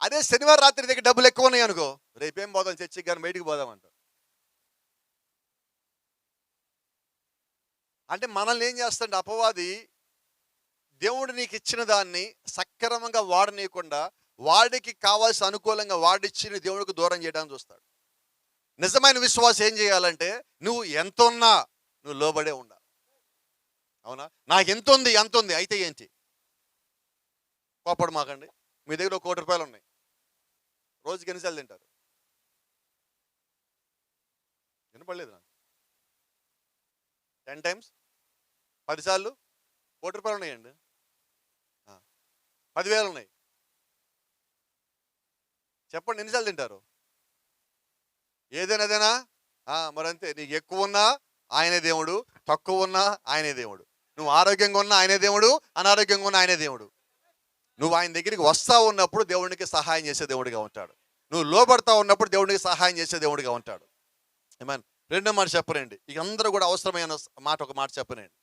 అదే శనివారం రాత్రి దగ్గర డబ్బులు ఎక్కువ ఉన్నాయి అనుకో, రేపేం పోదాం చర్చికి కానీ బయటికి పోదామంట. అంటే మనల్ని ఏం చేస్తాడు అపవాది? దేవుడు నీకు ఇచ్చిన దాన్ని సక్రమంగా వాడనీయకుండా వాడికి కావాల్సిన అనుకూలంగా వాడిచ్చిన దేవుడికి దూరం చేయడానికి చూస్తాడు. నిజమైన విశ్వాసం ఏం చేయాలంటే, నువ్వు ఎంత ఉన్నా నువ్వు లోబడే ఉండాలి. అవునా? నాకు ఎంత ఉంది అయితే ఏంటి? కోపడు మాకండి. మీ దగ్గర 1 కోటి రూపాయలు ఉన్నాయి, రోజుకి ఎన్నిసార్లు తింటారు? వినపడలేదు నాకు. 10 టైమ్స్ 10 సార్లు 1 కోటి రూపాయలు ఉన్నాయండి. 10,000 ఉన్నాయి. చెప్పండి ఎన్నిసార్లు తింటారు? ఏదైనా మరంతే. నీకు ఎక్కువ ఉన్నా ఆయనే దేవుడు, తక్కువ ఉన్నా ఆయనే దేవుడు. నువ్వు ఆరోగ్యంగా ఉన్నా ఆయనే దేవుడు, అనారోగ్యంగా ఉన్నా ఆయనే దేవుడు. నువ్వు ఆయన దగ్గరికి వస్తా ఉన్నప్పుడు దేవునికి సహాయం చేసే దేవుడిగా ఉంటాడు. నువ్వు లోబడతా ఉన్నప్పుడు దేవుడికి సహాయం చేసే దేవుడిగా ఉంటాడు. ఏమన్ రెండో మాట చెప్పనండి, ఇక అందరూ కూడా అవసరమైన మాట ఒక మాట చెప్పనండి.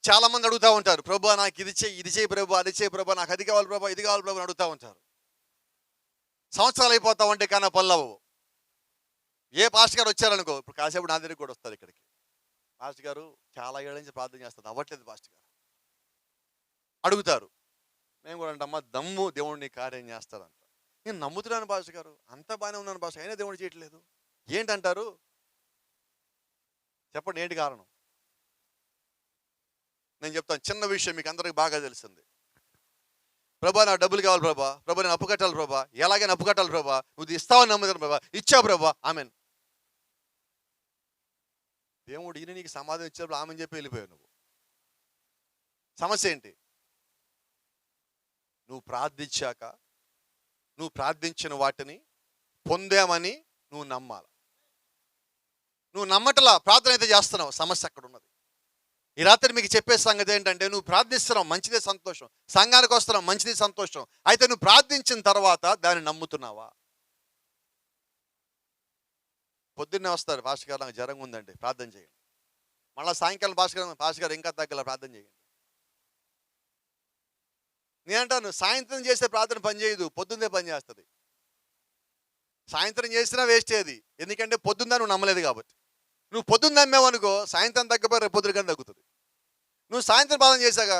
చాలా మంది అడుగుతూ ఉంటారు, ప్రభా నాకు ఇది చేయి ప్రభా, అది చేయి ప్రభా, నాకు అది కావాలి ప్రభా, ఇది కావాలి ప్రభా అని అడుగుతూ ఉంటారు. సంవత్సరాలు అయిపోతా ఉంటే కానీ పల్లవు. ఏ పాస్టర్ గారు వచ్చారనుకో, ఇప్పుడు కాసేపు నా దగ్గరికి కూడా వస్తారు ఇక్కడికి. పాస్టర్ గారు చాలా ఏళ్ళ నుంచి ప్రార్థన చేస్తారు, అవ్వట్లేదు పాస్టర్ గారు అడుగుతారు. మేము కూడా అంటమ్మా దమ్ము దేవుడిని కార్యం చేస్తారంట. నేను నమ్ముతున్నాను పాస్టర్ గారు, అంత బాగానే ఉన్నాను పాస్టర్, అయినా దేవుడు చేయట్లేదు ఏంటంటారు? చెప్పండి ఏంటి కారణం? నేను చెప్తాను, చిన్న విషయం మీకు అందరికి బాగా తెలిసింది. ప్రభా నాకు డబ్బులు కావాలి ప్రభా, ప్రభా నేను అప్పు కట్టాలి ప్రభా, ఎలాగైనా అప్పు కట్టాలి ప్రభా, నువ్వు ఇస్తావని నమ్ముతాను ప్రభా, ఇచ్చావు ప్రభా, ఆమెన్. దేవుడు ఈయన నీకు సమాధానం ఇచ్చినప్పుడు ఆమెను చెప్పి వెళ్ళిపోయావు నువ్వు. సమస్య ఏంటి? నువ్వు ప్రార్థించాక నువ్వు ప్రార్థించిన వాటిని పొందామని నువ్వు నమ్మాలి. నువ్వు నమ్మటలా ప్రార్థన అయితే చేస్తున్నావు, సమస్య అక్కడ ఉన్నది. ఈ రాత్రి మీకు చెప్పే సంగతి ఏంటంటే, నువ్వు ప్రార్థిస్తున్నావు మంచిదే సంతోషం, సంఘానికి వస్తున్నావు మంచిది సంతోషం, అయితే నువ్వు ప్రార్థించిన తర్వాత దాన్ని నమ్ముతున్నావా? పొద్దున్నే వస్తారు, పాస్టర్ గారు నాకు జ్వరంగా ఉందండి ప్రార్థన చేయండి. మళ్ళీ సాయంకాలం పాస్టర్ గారు ఇంకా తగ్గల ప్రార్థన చేయండి. నేనంటాను సాయంత్రం చేసే ప్రార్థన పని చేయదు, పొద్దున్నే పని చేస్తుంది. సాయంత్రం చేసినా వేస్టే అది. ఎందుకంటే పొద్దున్న నువ్వు నమ్మలేదు కాబట్టి. నువ్వు పొద్దున్న నమ్మావు అనుకో, సాయంత్రం తగ్గపోయి రేపు పొద్దున కానీ తగ్గుతుంది. నువ్వు సాయంత్రం ప్రార్థన చేశాక,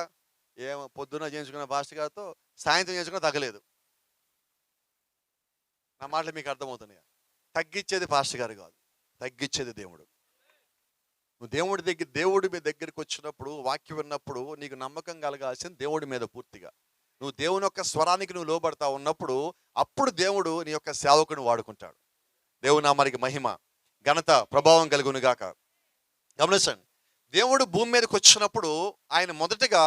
ఏమో పొద్దున్న చేయించుకున్న పాస్టర్ గారితో సాయంత్రం చేసుకున్న తగ్గలేదు. నా మాటలు మీకు అర్థమవుతున్నాయా? తగ్గించేది పాస్టర్ గారు కాదు, తగ్గించేది దేవుడు. నువ్వు దేవుడి మీ దగ్గరికి వచ్చినప్పుడు, వాక్యం విన్నప్పుడు నీకు నమ్మకం కలగాల్సింది దేవుడి మీద పూర్తిగా. నువ్వు దేవుని యొక్క స్వరానికి నువ్వు లోబడతా ఉన్నప్పుడు, అప్పుడు దేవుడు నీ యొక్క సేవకుని వాడుకుంటాడు. దేవుని నామానికి మహిమ, ఘనత, ప్రభావం కలుగును గాక. గమనించండి, దేవుడు భూమి మీదకి వచ్చినప్పుడు ఆయన మొదటగా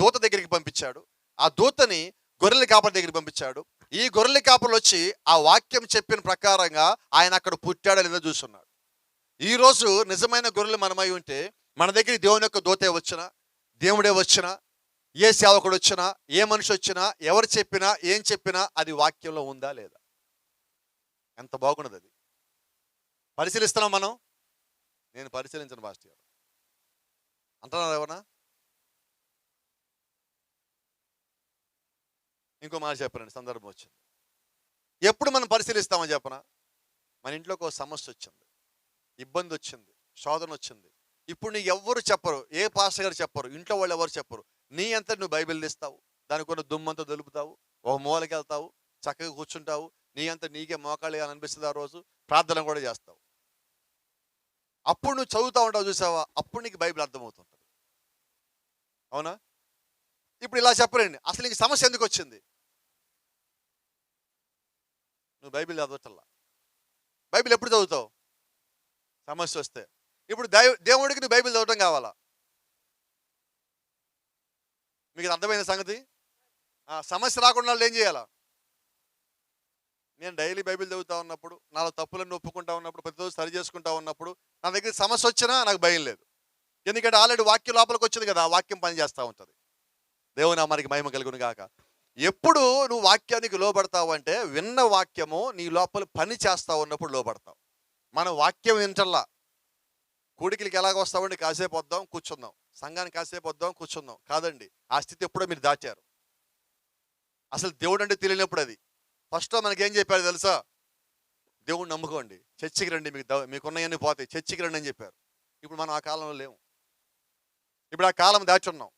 దూత దగ్గరికి పంపించాడు. ఆ దూతని గొర్రెల కాపరి దగ్గరికి పంపించాడు. ఈ గొర్రెల కాపర్లు వచ్చి ఆ వాక్యం చెప్పిన ప్రకారంగా ఆయన అక్కడ పుట్టాడో లేదో చూస్తున్నాడు. ఈరోజు నిజమైన గొర్రెలు మనమై ఉంటే, మన దగ్గరికి దేవుని యొక్క దూతే వచ్చినా, దేవుడే వచ్చినా, ఏ సేవకుడు వచ్చినా, ఏ మనిషి వచ్చినా, ఎవరు చెప్పినా, ఏం చెప్పినా అది వాక్యంలో ఉందా లేదా? ఎంత బాగున్నది అది. పరిశీలిస్తున్నాం మనం. నేను పరిశీలించను పాస్టర్ గారు అంటున్నారు ఎవరన్నా. ఇంకో మాట చెప్పనండి, సందర్భం వచ్చింది. ఎప్పుడు మనం పరిశీలిస్తామని చెప్పనా? మన ఇంట్లోకి ఒక సమస్య వచ్చింది, ఇబ్బంది వచ్చింది, శోధన వచ్చింది. ఇప్పుడు నీకు ఎవ్వరు చెప్పరు, ఏ పాస్టర్ గారు చెప్పరు, ఇంట్లో వాళ్ళు ఎవరు చెప్పరు. నీ అంతా నువ్వు బైబిల్ తీస్తావు, దానికి కొన్ని దుమ్మంతా దొలుపుతావు, ఒక మూలకి వెళ్తావు, చక్కగా కూర్చుంటావు, నీ అంతా నీకే మోకాళ్ళు అనిపిస్తుంది. ఆ రోజు ప్రార్థన కూడా చేస్తావు. అప్పుడు నువ్వు చదువుతూ ఉంటావు, చూసావా? అప్పుడు నీకు బైబిల్ అర్థమవుతుంటుంది. అవునా? ఇప్పుడు ఇలా చెప్పలేండి, అసలు నీకు సమస్య ఎందుకు వచ్చింది? నువ్వు బైబిల్ చదవటల్లా. బైబిల్ ఎప్పుడు చదువుతావు? సమస్య వస్తే. ఇప్పుడు దేవుడికి నువ్వు బైబిల్ చదవటం కావాలా? మీకు అర్థమైన సంగతి? సమస్య రాకుండా ఏం చేయాలా? నేను డైలీ బైబిల్ చదువుతా ఉన్నప్పుడు, నాలో తప్పులను ఒప్పుకుంటా ఉన్నప్పుడు, ప్రతిరోజు సరి చేసుకుంటా ఉన్నప్పుడు, నా దగ్గర సమస్య వచ్చినా నాకు భయం లేదు. ఎందుకంటే ఆల్రెడీ వాక్యం లోపలికి వచ్చింది కదా, ఆ వాక్యం పని చేస్తూ ఉంటుంది. దేవుని నామానికి మహిమ కలుగును గాక. ఎప్పుడు నువ్వు వాక్యానికి లోబడతావు అంటే, విన్న వాక్యము నీ లోపల పని చేస్తా ఉన్నప్పుడు లోబడతావు. మన వాక్యం వింటల్లా. కూడికిలకి ఎలాగ వస్తామండి? కాసేపు వద్దాం కూర్చుందాం, సంఘానికి కాసేపు వద్దాం కూర్చుందాం. కాదండి, ఆ స్థితి ఎప్పుడో మీరు దాచారు. అసలు దేవుడు అంటే తెలియనప్పుడు అది. ఫస్ట్లో మనకేం చెప్పారు తెలుసా? దేవుడిని నమ్ముకోండి, చర్చికి రండి, మీకున్నాయన్నీ పోతాయి, చర్చికి రండి అని చెప్పారు. ఇప్పుడు మనం ఆ కాలంలో లేవు. ఇప్పుడు ఆ కాలం దాచి ఉన్నాం.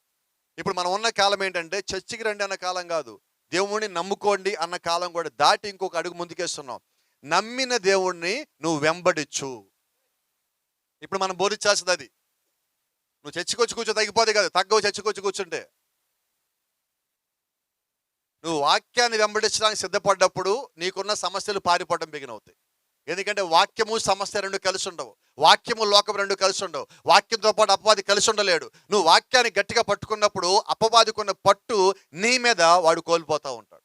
ఇప్పుడు మనం ఉన్న కాలం ఏంటంటే, చర్చికి రండి అన్న కాలం కాదు, దేవుణ్ణి నమ్ముకోండి అన్న కాలం కూడా దాటి ఇంకొక అడుగు ముందుకేస్తున్నాం. నమ్మిన దేవుణ్ణి నువ్వు వెంబడించు. ఇప్పుడు మనం బోధించాల్సింది అది. నువ్వు చర్చికి వచ్చి కూర్చో తగ్గిపోతే కాదు, తగ్గవు చర్చికి వచ్చి కూర్చుంటే. నువ్వు వాక్యాన్ని వెంబడించడానికి సిద్ధపడ్డప్పుడు నీకున్న సమస్యలు పారిపోవడం బిగినవుతాయి. ఎందుకంటే వాక్యము సమస్య రెండు కలిసి ఉండవు, వాక్యము లోకం రెండు కలిసి ఉండవు, వాక్యంతో పాటు అపవాది కలిసి ఉండలేడు. నువ్వు వాక్యాన్ని గట్టిగా పట్టుకున్నప్పుడు అపవాదికున్న పట్టు నీ మీద వాడు కోల్పోతూ ఉంటాడు.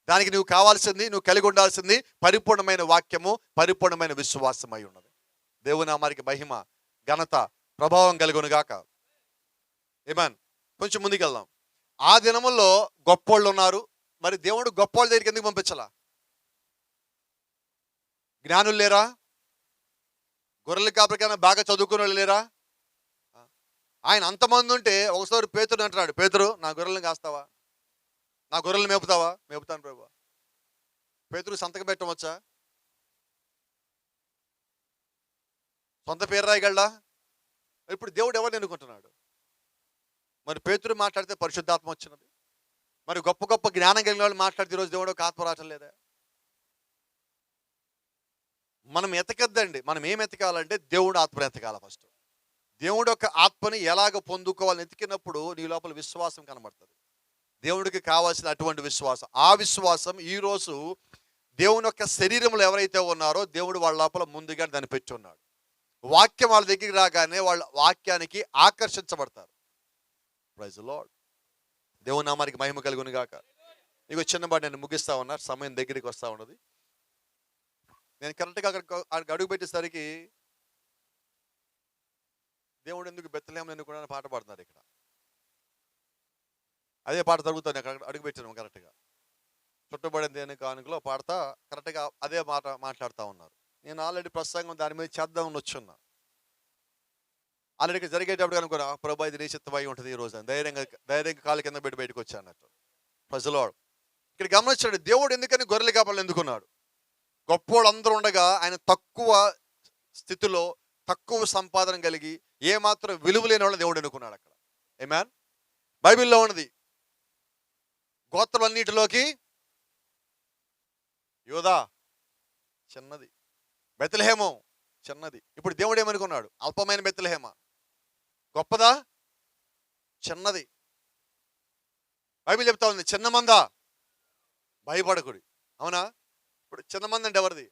దానికి నువ్వు కావాల్సింది, నువ్వు కలిగి ఉండాల్సింది పరిపూర్ణమైన వాక్యము, పరిపూర్ణమైన విశ్వాసమై ఉన్నది. దేవుని నామానికి మహిమ, ఘనత, ప్రభావం కలుగును గాక. ఆమేన్. కొంచెం ముందుకెళ్దాం. ఆ దినముల్లో గొప్పోళ్ళు ఉన్నారు. మరి దేవుడు గొప్పోళ్ళ దగ్గరికి ఎందుకు పంపించాలా? జ్ఞానులు లేరా? గొర్రెల కాపరికైనా బాగా చదువుకున్న వాళ్ళు లేరా? ఆయన అంతమంది ఉంటే ఒకసారి పేతురు అంటున్నాడు, పేతురు నా గొర్రెలను కాస్తావా, నా గొర్రెలను మేపుతావా? మేపుతాను ప్రభు. పేతురు సంతకం పెట్టవచ్చా? సొంత పేరు రాయగలడా? ఇప్పుడు దేవుడు ఎవరిని ఎన్నుకుంటున్నాడు? మరి పేతురు మాట్లాడితే పరిశుద్ధాత్మ వచ్చినది. మరి గొప్ప గొప్ప జ్ఞానం కలిగిన వాళ్ళు మాట్లాడితే ఈరోజు దేవుడు ఒక ఆత్మ రావటం లేదా? మనం ఎతకద్దండి. మనం ఏం ఎతకాలంటే దేవుడు ఆత్మను ఎతకాల. ఫస్ట్ దేవుడు యొక్క ఆత్మని ఎలాగ పొందుకోవాలని ఎతికినప్పుడు నీ లోపల విశ్వాసం కనబడుతుంది. దేవుడికి కావాల్సిన అటువంటి విశ్వాసం. ఆ విశ్వాసం ఈరోజు దేవుని యొక్క శరీరంలో ఎవరైతే ఉన్నారో దేవుడు వాళ్ళ లోపల ముందుగా దాన్ని పెట్టి ఉన్నాడు. వాక్యం వాళ్ళ దగ్గరికి రాగానే వాళ్ళ వాక్యానికి ఆకర్షించబడతారు. Praise the Lord. దేవుని నామానికి మహిమ కలుగును గాక. ఇక చిన్నపాటి నేను ముగిస్తా ఉన్నా, సమయం దగ్గరికి వస్తూ ఉన్నది. నేను కరెక్ట్గా అక్కడికి అడుగు పెట్టేసరికి దేవుడు ఎందుకు బెత్లెహేములో ఎన్నుకున్నాడని పాట పాడుతున్నారు ఇక్కడ. అదే పాట జరుగుతుంది అక్కడ అడుగు పెట్టాను కరెక్ట్గా. చుట్టబడిన దేని కానుకలో పాడతా కరెక్ట్గా అదే మాట మాట్లాడుతూ ఉన్నారు. నేను ఆల్రెడీ ప్రసంగం దాని మీద చేద్దామని వచ్చున్నా. ఆల్రెడీ జరిగేటప్పుడు అనుకున్నా, ప్రభా ఇది నీ చిత్తమై ఉంటుంది ఈ రోజు, ధైర్యంగా కాలు కింద పెట్టి బయటకు వచ్చా అన్నట్టు. Praise the Lord. ఇక్కడ గమనించాడు, దేవుడు ఎందుకని గొర్రెల కాపరులను ఎందుకున్నాడు? గొప్పోళ్ళు అందరూ ఉండగా ఆయన తక్కువ స్థితిలో తక్కువ సంపాదన కలిగి ఏమాత్రం విలువ లేని వాళ్ళని దేవుడు ఎన్నుకున్నాడు అక్కడ. ఆమేన్. బైబిల్లో ఉన్నది, గోత్రాలన్నిటిలోకి యోధా చిన్నది, బెత్లెహేము చిన్నది. ఇప్పుడు దేవుడు ఏమనుకున్నాడు? అల్పమైన బెత్లెహేమ గొప్పదా చిన్నది? బైబిల్ చెప్తా ఉంది చిన్న మంద భయపడకుడి. అవునా? ఇప్పుడు చిన్న మంది అంటే ఎవరిది?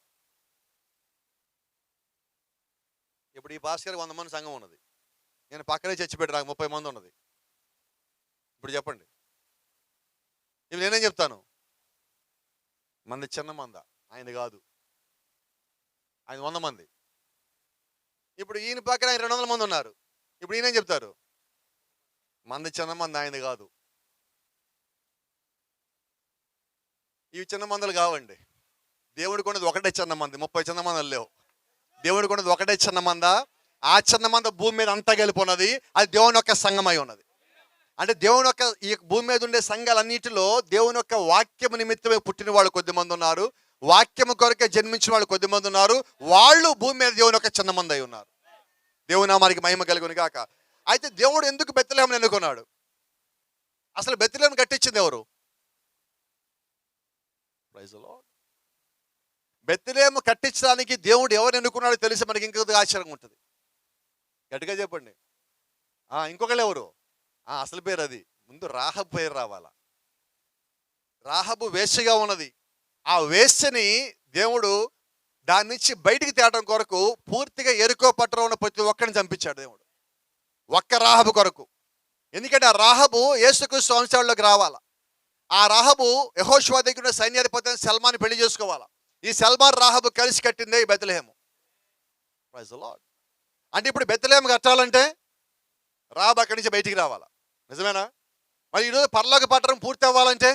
ఇప్పుడు ఈ భాస్కర్ 100 మంది సంఘం ఉన్నది, నేను పక్కనే చర్చి పెట్టి నాకు 30 మంది ఉన్నది. ఇప్పుడు చెప్పండి, ఇప్పుడు నేనేం చెప్తాను? మంది చిన్న మంద, ఆయన కాదు, ఆయన 100 మంది. ఇప్పుడు ఈయన పక్కన ఆయన 200 మంది ఉన్నారు. ఇప్పుడు ఈయనేం చెప్తారు? మంది చిన్న మంది, ఆయన కాదు. ఇవి చిన్న మందలు కావండి. దేవుడికి ఉన్నది ఒకటే చిన్న మంది, 30 చిన్న మందలు లేవు. దేవుడికి ఉన్నది ఒకటే చిన్న మంద. ఆ చిన్న మంద భూమి మీద అంతా గెలిపోన్నది. అది దేవుని యొక్క సంఘమై ఉన్నది. అంటే దేవుని యొక్క ఈ భూమి మీద ఉండే సంఘాలన్నిటిలో దేవుని యొక్క వాక్యము నిమిత్తమే పుట్టిన వాళ్ళు కొద్దిమంది ఉన్నారు, వాక్యము కొరకే జన్మించిన వాళ్ళు కొద్దిమంది ఉన్నారు. వాళ్ళు భూమి మీద దేవుని యొక్క చిన్న మంది అయి ఉన్నారు. దేవుని నామానికి మహిమ కలుగును గాక. అయితే దేవుడు ఎందుకు బెత్లెహేమును ఎన్నుకున్నాడు? అసలు బెత్లెహేము కట్టించింది ఎవరు? Praise the lord. బెత్లెహేము కట్టించడానికి దేవుడు ఎవరు ఎన్నుకున్నాడో తెలిసి మనకి ఇంకొక ఆశ్చర్యంగా ఉంటుంది. గట్టిగా చెప్పండి. ఇంకొకళ్ళు ఎవరు? అసలు పేరు అది. ముందు రాహబు పేరు రావాలా. రాహబు వేశ్యగా ఉన్నది. ఆ వేశ్యని దేవుడు దాని నుంచి బయటికి తేవడం కొరకు పూర్తిగా ఎరుకో పట్టణంలో ఉన్న ప్రతి ఒక్కరిని చంపించాడు దేవుడు, ఒక్క రాహబు కొరకు. ఎందుకంటే ఆ రాహబు యేసుక్రీస్తు వంశాల్లోకి రావాలా. ఆ రాహబు యెహోషువ దగ్గర ఉన్న సైన్యాధిపతి సల్మాన్ పెళ్లి చేసుకోవాలా. ఈ సల్మాన్ రాహబు కలిసి కట్టిందే ఈ బెత్లెహేము. Praise the lord. అంటే ఇప్పుడు బెత్లెహేము కట్టాలంటే రాహబు అక్కడి నుంచి బయటికి రావాలా. నిజమేనా? మరి ఈరోజు పరలోక పట్టణం పూర్తి అవ్వాలంటే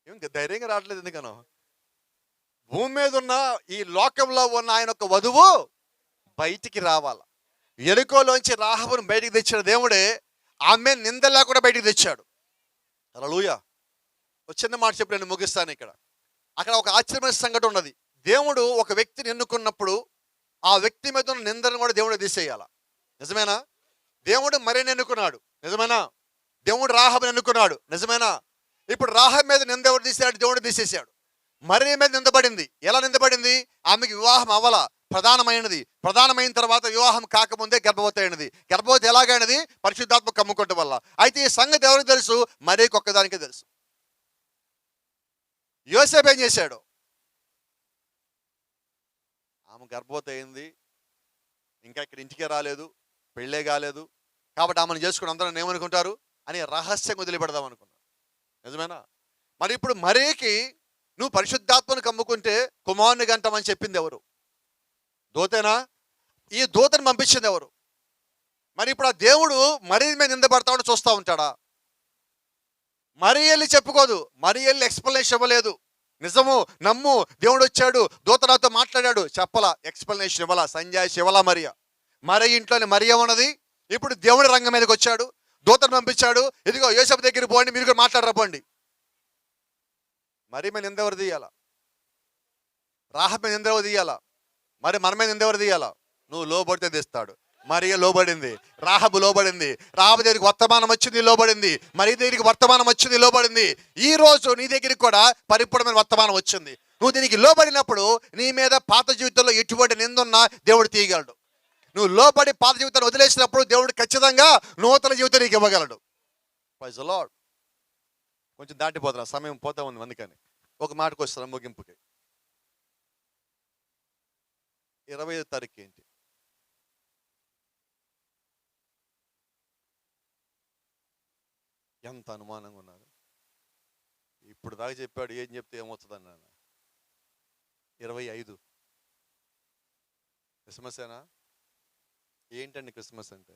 ఇంకా ధైర్యంగా రావట్లేదు. ఎందుకనో భూమి మీద ఉన్న ఈ లోకంలో ఉన్న ఆయన ఒక వధువు బయటికి రావాల. ఎరుకోలోంచి రాహబును బయటికి తెచ్చిన దేవుడే ఆమె నిందలా కూడా బయటికి తెచ్చాడు. హల్లెలూయా. ఒక చిన్న మాట చెప్పి నేను ముగిస్తాను. ఇక్కడ అక్కడ ఒక ఆశ్చర్యమైన సంఘటన ఉన్నది. దేవుడు ఒక వ్యక్తిని ఎన్నుకున్నప్పుడు ఆ వ్యక్తి మీద ఉన్న నిందను కూడా దేవుడు తీసేయాల. నిజమేనా? దేవుడు మరిని ఎన్నుకున్నాడు. నిజమేనా? దేవుడు రాహబుని ఎన్నుకున్నాడు. నిజమేనా? ఇప్పుడు రాహబు మీద నింద ఎవరు తీసాడు? దేవుడు తీసేశాడు. మరి మీద నిందబడింది. ఎలా నిందబడింది? ఆమెకి వివాహం అవ్వాల, ప్రధానమైనది. ప్రధానమైన తర్వాత వివాహం కాకముందే గర్భవతి అయినది. గర్భవతి ఎలాగైనది? పరిశుద్ధాత్మ కమ్ముకోవటం వల్ల. అయితే ఈ సంగతి ఎవరికి తెలుసు? మరీ ఒక్కదానికే తెలుసు. యోసేపు ఏం చేశాడు? ఆమె గర్భవతి అయింది, ఇంకా ఇక్కడ ఇంటికే రాలేదు, పెళ్ళే కాలేదు, కాబట్టి ఆమెను చేసుకుని అందరూ ఏమనుకుంటారు అని రహస్యంగా వదిలిపెడదాం అనుకున్నాడు. నిజమేనా? మరి ఇప్పుడు మరీకి నువ్వు పరిశుద్ధాత్మను కమ్ముకుంటే కుమారుని గంటమని చెప్పింది ఎవరు? దూతేనా? ఈ దూతను పంపించింది ఎవరు? మరి ఇప్పుడు ఆ దేవుడు మరీ మీద నిందపడతామని చూస్తూ ఉంటాడా? మరి వెళ్ళి చెప్పుకోదు, మరి వెళ్ళి ఎక్స్ప్లెనేషన్ ఇవ్వలేదు. నిజము నమ్ము, దేవుడు వచ్చాడు, దూత నాతో మాట్లాడాడు, చెప్పలా, ఎక్స్ప్లెనేషన్ ఇవ్వాలా, సంజయ్ శివలా మరియా. మరి ఇంట్లోనే మరియ ఉన్నది. ఇప్పుడు దేవుడి రంగం మీదకి వచ్చాడు, దూతను పంపించాడు, ఇదిగో యోసేపు దగ్గరికి పోండి, మీరు కూడా మాట్లాడరా పోండి. మరి మీద నిందెవరు తీయాలా? రాహబు మీద నిందెవరు తీయాలా? మరి మన మీద నిందెవరు తీయాలా? నువ్వు లోబడితే తెస్తాడు. మరియ లోబడింది, రాహబు లోబడింది. రాహబు దగ్గరికి వర్తమానం వచ్చింది, లోబడింది. మరి దగ్గరికి వర్తమానం వచ్చింది, లోబడింది. ఈ రోజు నీ దగ్గరికి కూడా పరిపూర్ణమైన వర్తమానం వచ్చింది. నువ్వు దీనికి లోబడినప్పుడు నీ మీద పాత జీవితంలో ఎటువంటి నిందున్నా దేవుడు తీయగలడు. నువ్వు లోబడి పాత జీవితాన్ని వదిలేసినప్పుడు దేవుడు ఖచ్చితంగా నూతన జీవితం నీకు ఇవ్వగలడు. Praise the Lord. కొంచెం దాటిపోతున్నా, సమయం పోతా ఉంది, అందుకని ఒక మాటకు వస్తున్నాను ముగింపుకి. 25వ తారీఖు ఏంటి? ఎంత అనుమానంగా ఉన్నారు. ఇప్పుడు దాకా చెప్పాడు, ఏం చెప్తే ఏమవుతుంది నాన్న. 25 క్రిస్మసేనా? ఏంటండి క్రిస్మస్ అంటే?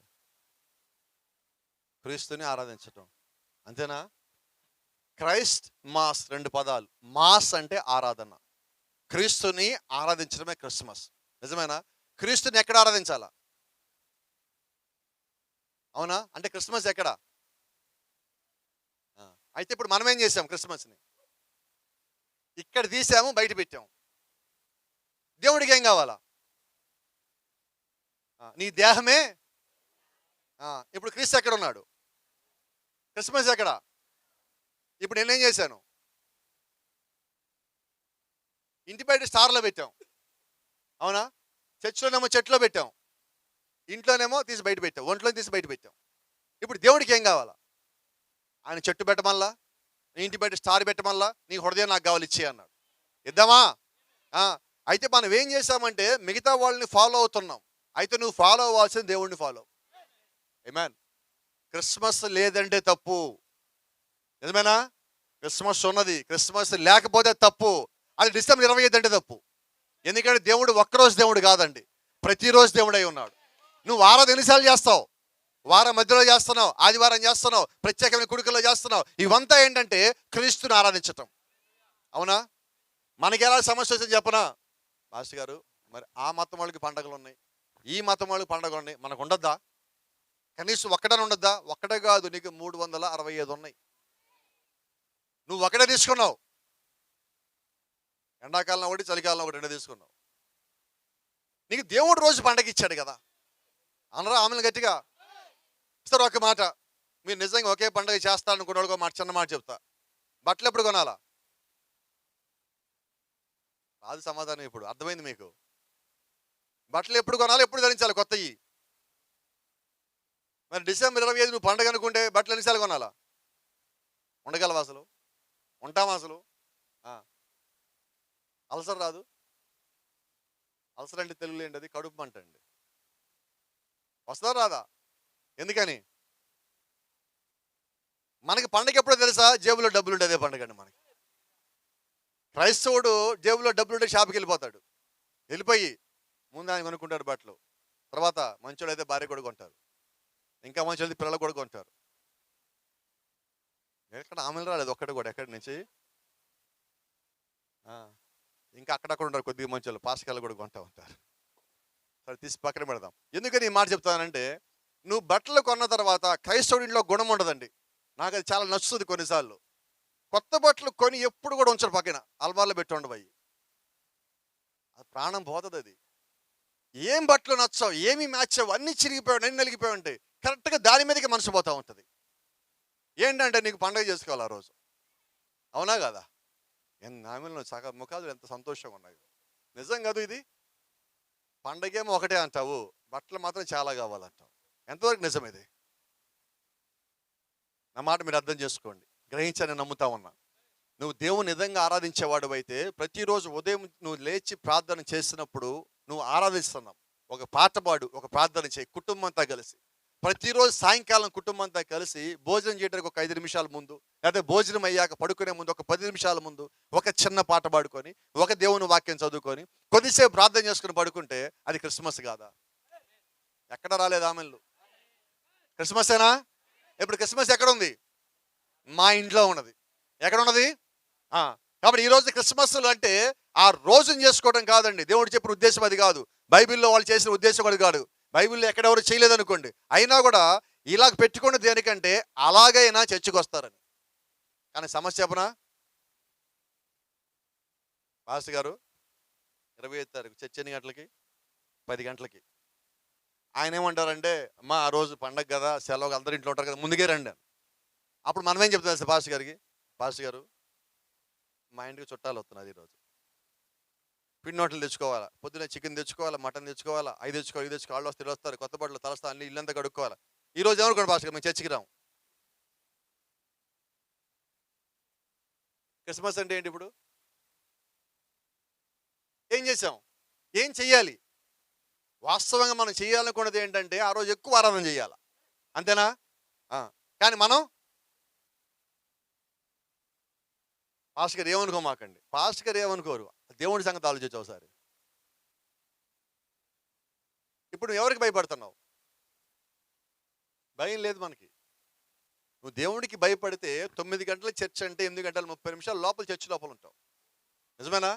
క్రీస్తుని ఆరాధించటం, అంతేనా? క్రైస్ట్ మాస్, 2 పదాలు. మాస్ అంటే ఆరాధన, క్రీస్తుని ఆరాధించడమే క్రిస్మస్. నిజమేనా? క్రీస్తుని ఎక్కడ ఆరాధించాలా? అవునా? అంటే క్రిస్మస్ ఎక్కడ? అయితే ఇప్పుడు మనం ఏం చేసాం? క్రిస్మస్ని ఇక్కడ తీసాము, బయట పెట్టాము. దేవుడికి ఏం కావాలా? నీ దేహమే. ఇప్పుడు క్రీస్తు ఎక్కడ ఉన్నాడు? క్రిస్మస్ ఎక్కడ? ఇప్పుడు నేనేం చేశాను? ఇంటి బయట స్టార్లో పెట్టాం, అవునా? చర్చిలోనేమో చెట్లో పెట్టాం, ఇంట్లోనేమో తీసి బయట పెట్టాం, ఒంట్లో తీసి బయట పెట్టాం. ఇప్పుడు దేవుడికి ఏం కావాలా? ఆయన చెట్టు పెట్టమల్లా, నీ ఇంటి బయట స్టార్ పెట్టమల్లా, నీ హృదయం నాకు కావాలి, ఇచ్చే అన్నాడు. ఇద్దామా? అయితే మనం ఏం చేశామంటే మిగతా వాళ్ళని ఫాలో అవుతున్నాం. అయితే నువ్వు ఫాలో అవ్వాల్సిన దేవుడిని ఫాలో. ఆమేన్. క్రిస్మస్ లేదంటే తప్పు, నిజమేనా? క్రిస్మస్ ఉన్నది, క్రిస్మస్ లేకపోతే తప్పు. అది డిసెంబర్ 25 అంటే తప్పు. ఎందుకంటే దేవుడు ఒక్కరోజు దేవుడు కాదండి, ప్రతిరోజు దేవుడై ఉన్నాడు. నువ్వు వారం ఎన్నిసార్లు చేస్తావు? వారం మధ్యలో చేస్తున్నావు, ఆదివారం చేస్తున్నావు, ప్రత్యేకమైన కుడికల్లో చేస్తున్నావు. ఇవంతా ఏంటంటే క్రీస్తుని ఆరాధించటం, అవునా? మనకి ఎలా సమస్య వచ్చింది చెప్పనా మాస్టర్ గారు? మరి ఆ మతం వాళ్ళకి పండుగలు ఉన్నాయి, ఈ మతం వాళ్ళకి పండుగలు ఉన్నాయి, మనకు ఉండద్దా? కనీసం ఒక్కడనే ఉండద్దా? ఒక్కటే కాదు, నీకు 365 ఉన్నాయి. నువ్వు ఒకటే తీసుకున్నావు, ఎండాకాలం ఒకటి, చలికాలం ఒకటి, రెండే తీసుకున్నావు. నీకు దేవుడు రోజు పండగ ఇచ్చాడు కదా. అనరా ఆమెను గట్టిగా? సార్ ఒక మాట, మీరు నిజంగా ఒకే పండుగ చేస్తారనుకున్న వాళ్ళకి మాట, చిన్న మాట చెప్తా. బట్టలు ఎప్పుడు కొనాలా? రాదు సమాధానం. ఇప్పుడు అర్థమైంది మీకు? బట్టలు ఎప్పుడు కొనాలి, ఎప్పుడు ధరించాలి కొత్తవి? మరి డిసెంబర్ 25 నువ్వు పండుగ అనుకుంటే బట్టలు ఎన్నిసార్లు కొనాలా? ఉండగలవా అసలు? ఉంటామా అసలు? అల్సర్ రాదు? అల్సర్ అంటే తెలుగులో ఏంటి? అది కడుపు మంట అండి. వస్తుందా రాదా? ఎందుకని? మనకి పండుగ ఎప్పుడో తెలుసా? జేబులో డబ్బులు ఉంటే అదే పండుగ అండి మనకి. క్రైస్తవుడు జేబులో డబ్బులు ఉంటే షాప్కి వెళ్ళిపోతాడు, వెళ్ళిపోయి ముందు ఆయన కొనుక్కుంటాడు బట్టలు. తర్వాత మంచోడు అయితే భార్య కూడా కొంటారు, ఇంకా మంచోడు పిల్లలు కూడా కొంటారు. ఎక్కడ ఆమెలు రాలేదు ఒక్కటి కూడా, ఎక్కడి నుంచి? ఇంకా అక్కడక్కడ ఉంటారు కొద్దిగా మంచోళ్ళు, పాస్కాలు కూడా కొంటా ఉంటారు. సరే తీసి పక్కన పెడదాం. ఎందుకని ఈ మాట చెప్తానంటే, నువ్వు బట్టలు కొన్న తర్వాత క్రైస్తవుడి ఇంట్లో గుణం ఉండదండి. నాకు అది చాలా నచ్చుతుంది. కొన్నిసార్లు కొత్త బట్టలు కొని ఎప్పుడు కూడా ఉంచరు, పక్కన అల్మార్లో పెట్టి ఉండబోయి, అది ప్రాణం పోతుంది. అది ఏం బట్టలు నచ్చావు, ఏమి మ్యాచ్ అవ్వు, అన్నీ చిరిగిపోయాడు, అన్ని నలిగిపోయి ఉంటాయి. కరెక్ట్గా దాని మీదకి మనసు పోతూ ఉంటుంది. ఏంటంటే నీకు పండుగ చేసుకోవాలి ఆ రోజు, అవునా కదా? ఆమెలో సగ ముఖాలు ఎంత సంతోషంగా ఉన్నాయి. నిజం కాదు ఇది? పండగేమో ఒకటే అంటావు, బట్టలు మాత్రం చాలా కావాలంటావు. ఎంతవరకు నిజం ఇది? నా మాట మీరు అర్థం చేసుకోండి, గ్రహించని నమ్ముతా ఉన్నా. నువ్వు దేవుని నిజంగా ఆరాధించేవాడు అయితే ప్రతిరోజు ఉదయం నువ్వు లేచి ప్రార్థన చేసినప్పుడు నువ్వు ఆరాధిస్తున్నావు. ఒక పాట పాడు, ఒక ప్రార్థన చేయి కుటుంబంతో కలిసి. ప్రతిరోజు సాయంకాలం కుటుంబంతో కలిసి భోజనం చేయడానికి ఒక 5 నిమిషాల ముందు, లేదా భోజనం అయ్యాక పడుకునే ముందు ఒక 10 నిమిషాల ముందు ఒక చిన్న పాట పాడుకొని, ఒక దేవుని వాక్యం చదువుకొని కొద్దిసేపు ప్రార్థన చేసుకుని పడుకుంటే అది క్రిస్మస్ కాదా? ఎక్కడ రాలేదు ఆమెలు? క్రిస్మసేనా? ఇప్పుడు క్రిస్మస్ ఎక్కడ ఉంది? మా ఇంట్లో ఉన్నది. ఎక్కడ ఉన్నది? కాబట్టి ఈరోజు క్రిస్మస్ అంటే ఆ రోజును చేసుకోవడం కాదండి. దేవుడు చెప్పిన ఉద్దేశం అది కాదు. బైబిల్లో వాళ్ళు చేసిన ఉద్దేశం అది కాదు. బైబిల్లో ఎక్కడెవరు చేయలేదనుకోండి, అయినా కూడా ఇలాగ పెట్టుకున్న దేనికంటే అలాగైనా చర్చికి వస్తారని. కానీ సమస్య చెప్పనా పాస్టర్ గారు? 25వ తారీఖు చర్చ ఎన్ని గంటలకి? 10 గంటలకి. ఆయన ఏమంటారంటే, అమ్మా ఆ రోజు పండగ కదా, సెలవు, అందరు ఇంట్లో ఉంటారు కదా, ముందుకే రండి అని. అప్పుడు మనం ఏం చెప్తాం సార్ పాస్టర్ గారికి? పాస్టర్ గారు మా ఇంటికి చుట్టాలు వస్తున్నారు, ఈరోజు పిండి వంటలు తెచ్చుకోవాలా, పొద్దున్న చికెన్ తెచ్చుకోవాలా, మటన్ తెచ్చుకోవాలా, అవి తెచ్చుకోవాలి, ఇది తెచ్చుకోవాలి, వాళ్ళు వస్తే వస్తారు, కొత్త బట్టలు తలస్తా అన్ని ఇల్లంతా కడుక్కోవాలి. ఈరోజు ఏమనుకోండి పాస్టర్ గారు, మేము చర్చికి రాము. క్రిస్మస్ అంటే ఏంటి? ఇప్పుడు ఏం చేసాం? ఏం చెయ్యాలి? వాస్తవంగా మనం చేయాలనుకున్నది ఏంటంటే ఆ రోజు ఎక్కువ ఆరాధన చేయాలి, అంతేనా? కానీ మనం పాస్టర్ గారు ఏమనుకోమాకండి, పాస్టర్ గారు ఏమనుకోరు, దేవుడి సంగతి ఆలోచించు ఒకసారి. ఇప్పుడు నువ్వు ఎవరికి భయపడుతున్నావు? భయం లేదు మనకి. నువ్వు దేవుడికి భయపడితే 9 గంటల చర్చ్ అంటే 8 గంటల 30 నిమిషాలు లోపల చర్చ్ లోపల ఉంటావు, నిజమేనా?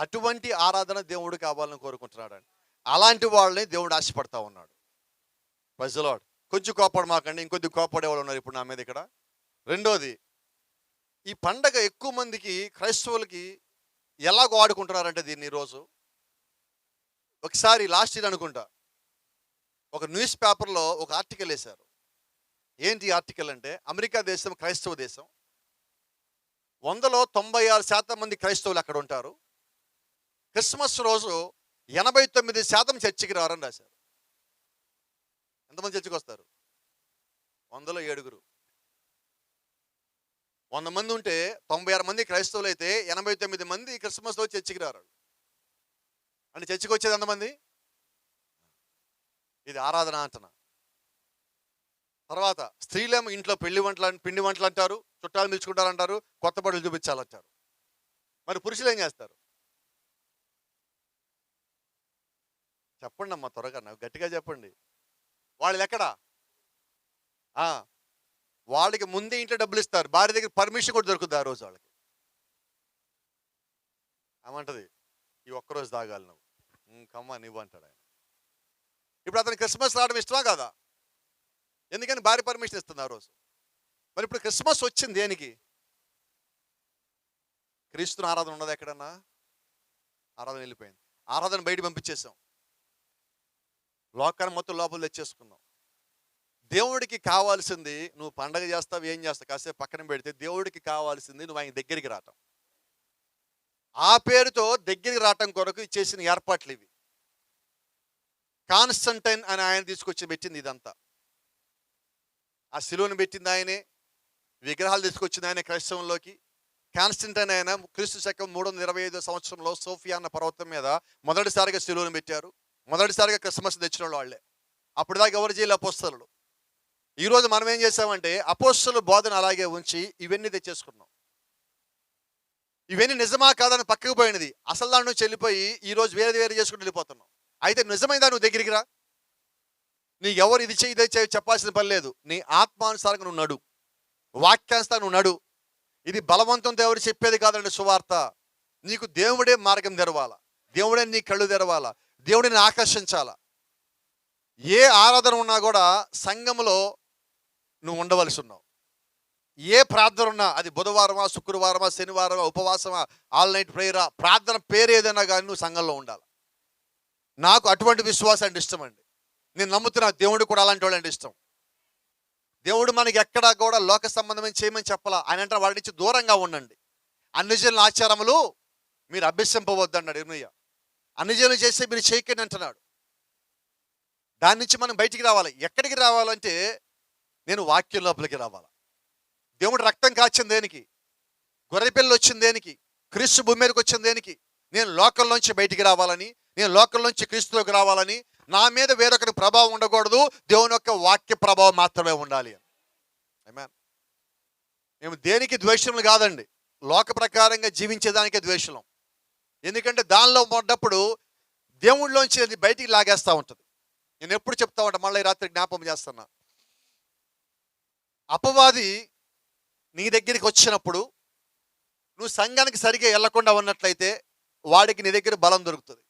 అటువంటి ఆరాధన దేవుడు కావాలని కోరుకుంటున్నాడు. అలాంటి వాళ్ళని దేవుడు ఆశపడతా ఉన్నాడు. Praise the Lord. కొంచెం కోపడమాకండి, ఇంకొద్ది కోపడే వాళ్ళు ఉన్నారు ఇప్పుడు నా మీద ఇక్కడ. రెండోది, ఈ పండగ ఎక్కువ మందికి క్రైస్తవులకి ఎలాగ వాడుకుంటున్నారంటే దీన్ని ఈరోజు, ఒకసారి లాస్ట్ ఇయర్ అనుకుంటా ఒక న్యూస్ పేపర్లో ఒక ఆర్టికల్ వేశారు. ఏంటి ఆర్టికల్ అంటే, అమెరికా దేశం క్రైస్తవ దేశం, 100లో 96% మంది క్రైస్తవులు అక్కడ ఉంటారు. క్రిస్మస్ రోజు 89% చర్చికి రారని రాశారు. ఎంతమంది చర్చికి వస్తారు? 100లో 7. 100 మంది ఉంటే 96 మంది క్రైస్తవులు అయితే 89 మంది క్రిస్మస్ రోజు చర్చికి రారు. అంటే చర్చికి వచ్చేది ఎంతమంది? ఇది ఆరాధన అంటున్నా. తర్వాత స్త్రీలేమో ఇంట్లో పిండి వంటలు అంటారు, చుట్టాలు పిలుచుకుంటారు అంటారు, కొత్త బట్టలు చూపించాలంటారు. మరి పురుషులు ఏం చేస్తారు? చెప్పండి అమ్మా, త్వరగా నాకు గట్టిగా చెప్పండి. వాళ్ళు ఎక్కడా? వాళ్ళకి ముందే ఇంట్లో డబ్బులు ఇస్తారు, భార్య దగ్గర పర్మిషన్ కూడా దొరుకుతుంది ఆ రోజు వాళ్ళకి. ఏమంటది, ఈ ఒక్కరోజు తాగాలి నువ్వు, ఇంకమ్మా నువ్వు అంటాడు ఆయన. ఇప్పుడు అతను క్రిస్మస్ రావడం ఇష్టమా కదా? ఎందుకని భార్య పర్మిషన్ ఇస్తుంది ఆ రోజు. మరి ఇప్పుడు క్రిస్మస్ వచ్చింది దేనికి? క్రీస్తుని ఆరాధన ఉన్నది ఎక్కడన్నా? ఆరాధన వెళ్ళిపోయింది. ఆరాధన బయట పంపించేసాం, లోకాన్ని మొత్తం లోపల తెచ్చేసుకున్నాం. దేవుడికి కావాల్సింది, నువ్వు పండగ చేస్తావు ఏం చేస్తావు కాసేపు పక్కన పెడితే, దేవుడికి కావాల్సింది నువ్వు ఆయన దగ్గరికి రావటం. ఆ పేరుతో దగ్గరికి రావటం కొరకు చేసిన ఏర్పాట్లు ఇవి. కాన్స్టంటైన్ అని ఆయన తీసుకొచ్చి పెట్టింది ఇదంతా. ఆ శిలువను పెట్టింది ఆయనే, విగ్రహాలు తీసుకొచ్చింది ఆయన క్రైస్తవంలోకి. కాన్స్టంటైన్ ఆయన క్రీస్తు శకం 325 సంవత్సరంలో సోఫియా అన్న పర్వతం మీద మొదటిసారిగా శిలువను పెట్టారు. మొదటిసారిగా క్రిస్మస్ తెచ్చిన వాళ్ళే. అప్పుడు దాకా ఎవరు చేయలే అపోస్తలులు. ఈరోజు మనం ఏం చేసామంటే అపోస్తలుల బోధన అలాగే ఉంచి ఇవన్నీ తెచ్చేసుకున్నాం. ఇవన్నీ నిజమా కాదని పక్కకు పోయినది, అసలు దాని నుంచి వెళ్ళిపోయి ఈరోజు వేరే వేరే చేసుకుంటూ వెళ్ళిపోతున్నాం. అయితే నిజమైందా? నువ్వు దగ్గరికి రా. నీ ఎవరు ఇది చేయి ఇది చేయి చెప్పాల్సిన పని లేదు. నీ ఆత్మానుసారంగా నువ్వు నడు, వాక్యానుసారంగా నువ్వు నడు. ఇది బలవంతంతో ఎవరు చెప్పేది కాదండి సువార్త. నీకు దేవుడే మార్గం తెరవాలా, దేవుడే నీ కళ్ళు తెరవాలా, దేవుడిని ఆకర్షించాలా. ఏ ఆరాధన ఉన్నా కూడా సంఘంలో నువ్వు ఉండవలసి ఉన్నావు. ఏ ప్రార్థన ఉన్నా, అది బుధవారమా, శుక్రవారమా, శనివారమా, ఉపవాసమా, ఆల్ నైట్ ప్రేయరా, ప్రార్థన పేరు ఏదైనా కానీ నువ్వు సంఘంలో ఉండాలి. నాకు అటువంటి విశ్వాసం అంటే ఇష్టం అండి. నేను నమ్ముతున్నా దేవుడు కూడా అలాంటి వాళ్ళు అంటే ఇష్టం. దేవుడు మనకి ఎక్కడా కూడా లోక సంబంధమైన చేయమని చెప్పాలా. ఆయన అంటే వాడి నుంచి దూరంగా ఉండండి, అన్ని జనుల ఆచారములు మీరు అభ్యసింపవద్దు అన్నాడు ఇర్మీయా. అన్ని జనులు చేస్తే మీరు చేయకండి అంటున్నాడు. దాని నుంచి మనం బయటికి రావాలి. ఎక్కడికి రావాలంటే నేను వాక్యం లోపలికి రావాలి. దేవుడు రక్తం కాచింది దేనికి? గొర్రెపిల్ల వచ్చింది దేనికి? క్రీస్తు భూమి మీదకి వచ్చింది దేనికి? నేను లోకంలోంచి బయటికి రావాలని, నేను లోకంలోంచి క్రీస్తులోకి రావాలని. నా మీద వేరొకరి ప్రభావం ఉండకూడదు, దేవుని యొక్క వాక్య ప్రభావం మాత్రమే ఉండాలి. ఆమేన్. మేము దేనికి ద్వేషములు కాదండి, లోక ప్రకారంగా జీవించేదానికే ద్వేషం. ఎందుకంటే దానిలో పడ్డప్పుడు దేవుళ్ళలోంచి అది బయటికి లాగేస్తూ ఉంటుంది. నేను ఎప్పుడు చెప్తా ఉంటా, మళ్ళీ రాత్రి జ్ఞాపకం చేస్తున్నా. అపవాది నీ దగ్గరికి వచ్చినప్పుడు నువ్వు సంఘానికి సరిగా వెళ్లకుండా ఉన్నట్లయితే వాడికి నీ దగ్గర బలం దొరుకుతుంది.